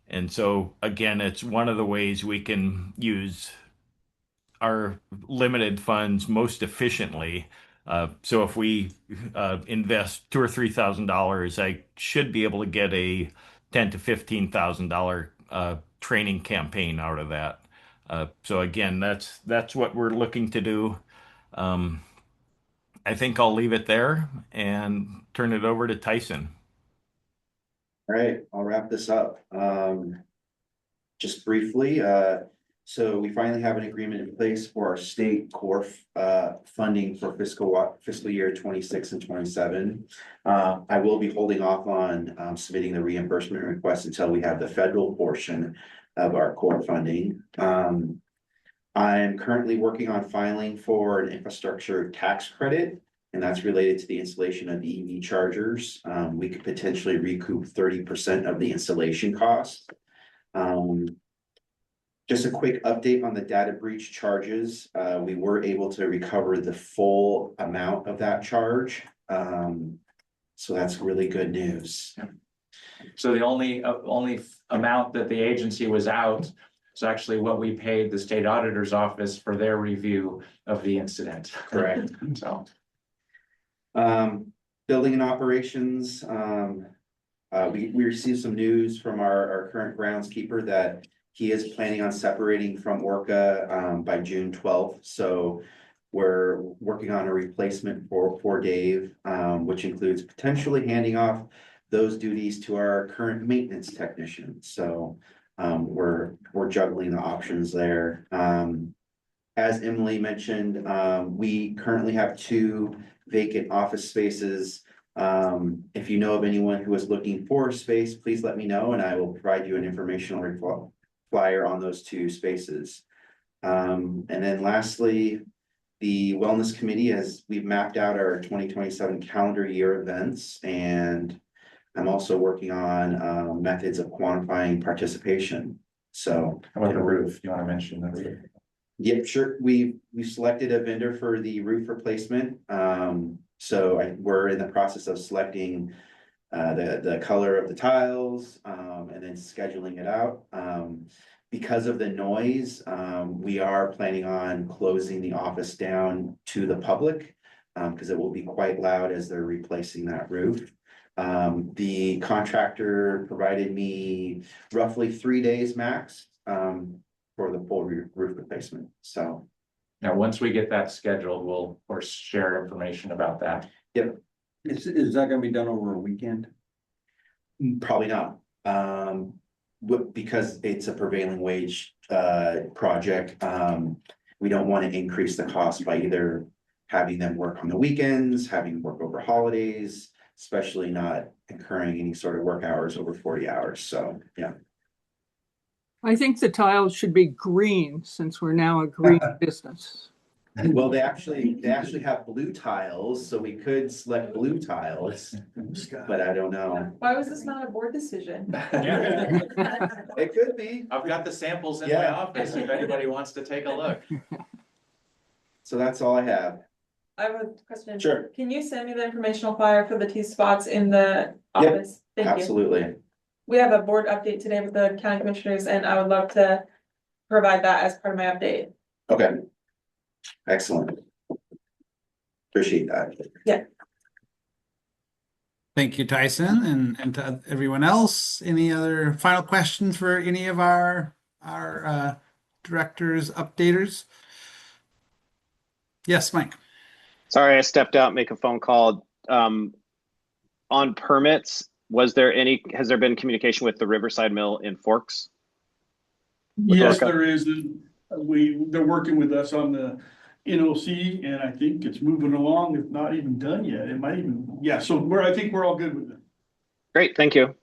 And so, again, it's one of the ways we can use our limited funds most efficiently. So if we invest $2,000 or $3,000, I should be able to get a $10,000 to $15,000 training campaign out of that. So again, that's what we're looking to do. I think I'll leave it there and turn it over to Tyson. All right, I'll wrap this up. Just briefly, so we finally have an agreement in place for our state core funding for fiscal year 26 and 27. I will be holding off on submitting the reimbursement request until we have the federal portion of our core funding. I'm currently working on filing for an infrastructure tax credit, and that's related to the installation of the EV chargers. We could potentially recoup 30% of the installation cost. Just a quick update on the data breach charges. We were able to recover the full amount of that charge. So that's really good news. So the only amount that the agency was out is actually what we paid the state auditor's office for their review of the incident. Correct. So, building and operations. We received some news from our current groundskeeper that he is planning on separating from ORCAA by June 12th. So we're working on a replacement for Dave, which includes potentially handing off those duties to our current maintenance technician. So we're juggling the options there. As Emily mentioned, we currently have 2 vacant office spaces. If you know of anyone who is looking for space, please let me know and I will provide you an informational flyer on those 2 spaces. And then lastly, the wellness committee, we've mapped out our 2027 calendar year events, and I'm also working on methods of quantifying participation. So how about the roof? You want to mention the roof? Yep, sure. We selected a vendor for the roof replacement. So we're in the process of selecting the color of the tiles and then scheduling it out. Because of the noise, we are planning on closing the office down to the public because it will be quite loud as they're replacing that roof. The contractor provided me roughly 3 days max for the full roof replacement. So now, once we get that scheduled, we'll of course share information about that. Yep. Is that gonna be done over a weekend? Probably not. Because it's a prevailing wage project, we don't want to increase the cost by either having them work on the weekends, having them work over holidays, especially not incurring any sort of work hours over 40 hours. So, yeah. I think the tiles should be green since we're now a green business. Well, they actually have blue tiles, so we could select blue tiles, but I don't know. Why was this not a board decision? It could be. I've got the samples in my office if anybody wants to take a look. So that's all I have. I have a question. Sure. Can you send me the informational flyer for the two spots in the Yep, office? Thank you. absolutely. We have a board update today with the county commissioners, and I would love to provide that as part of my update. Okay. Excellent. Appreciate that. Yeah. Thank you, Tyson, and to everyone else. Any other final questions for any of our directors, updaters? Yes, Mike. Sorry, I stepped out, make a phone call. On permits, has there been communication with the Riverside Mill in Forks? Yes, ORCAA? there is. They're working with us on the NOC, and I think it's moving along, if not even done yet. It might even, yeah, so I think we're all good with it. Great, thank you.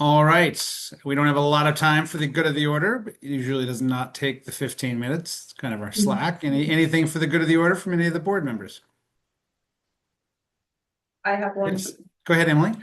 All right. We don't have a lot of time for the good of the order, but it usually does not take the 15 minutes. It's kind of our slack. Anything for the good of the order from any of the board members? I have one. Yes. Go ahead, Emily.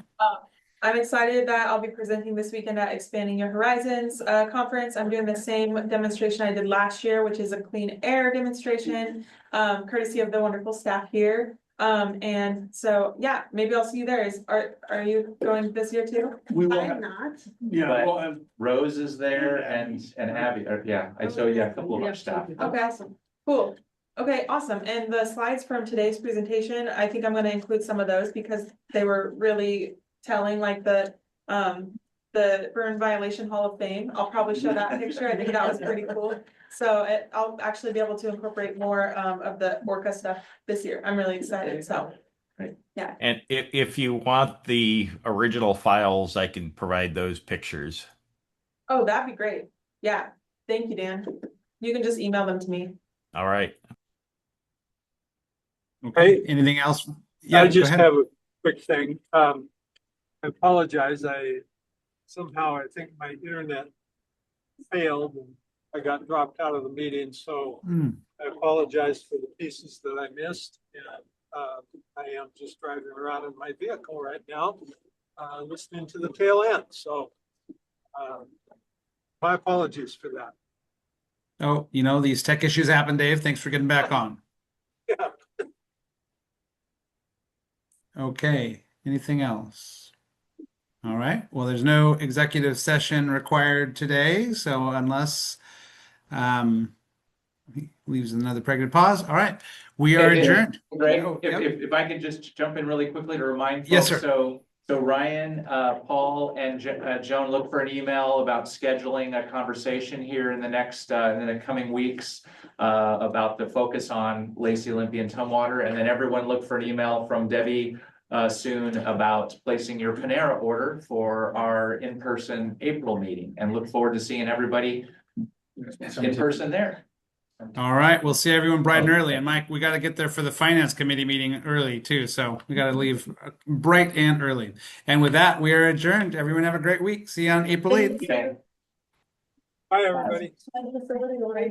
I'm excited that I'll be presenting this weekend at Expanding Your Horizons conference. I'm doing the same demonstration I did last year, which is a clean air demonstration, courtesy of the wonderful staff here. And so, yeah, maybe I'll see you there. Are you going this year too? We will I'm not. Yeah, But well, Rose is there and Abby, yeah, a couple of our staff. Okay, awesome. Cool. Okay, awesome. And the slides from today's presentation, I think I'm going to include some of those because they were really telling, like the burn violation hall of fame. I'll probably show that picture. I think that was pretty cool. So I'll actually be able to incorporate more of the ORCAA stuff this year. I'm really excited. So yeah. And if you want the original files, I can provide those pictures. Oh, that'd be great. Yeah. Thank you, Dan. You can just email them to me. All right. Okay. Anything else? Yeah, I just go ahead. have a quick thing. I apologize. I think my internet failed and I got dropped out of the meeting. So I apologize for the pieces that I missed. And I am just driving around in my vehicle right now, listening to the tail end. So my apologies for that. Oh, these tech issues happen, Dave. Thanks for getting back on. Yeah. Okay. Anything else? All right. Well, there's no executive session required today. So unless he leaves another pregnant pause. All right. We are adjourned. Greg, Oh, yep. if I could just jump in really quickly to remind folks. Yes, sir. So Ryan, Paul, and Joan, look for an email about scheduling a conversation here in the coming weeks about the focus on Lacey, Olympia, and Tumwater. And then everyone look for an email from Debbie soon about placing your Panera order for our in-person April meeting, and look forward to seeing everybody in person there. All right. We'll see everyone bright and early. And Mike, we got to get there for the finance committee meeting early too. So we got to leave bright and early. And with that, we are adjourned. Everyone have a great week. See you on April 8th. Bye, everybody.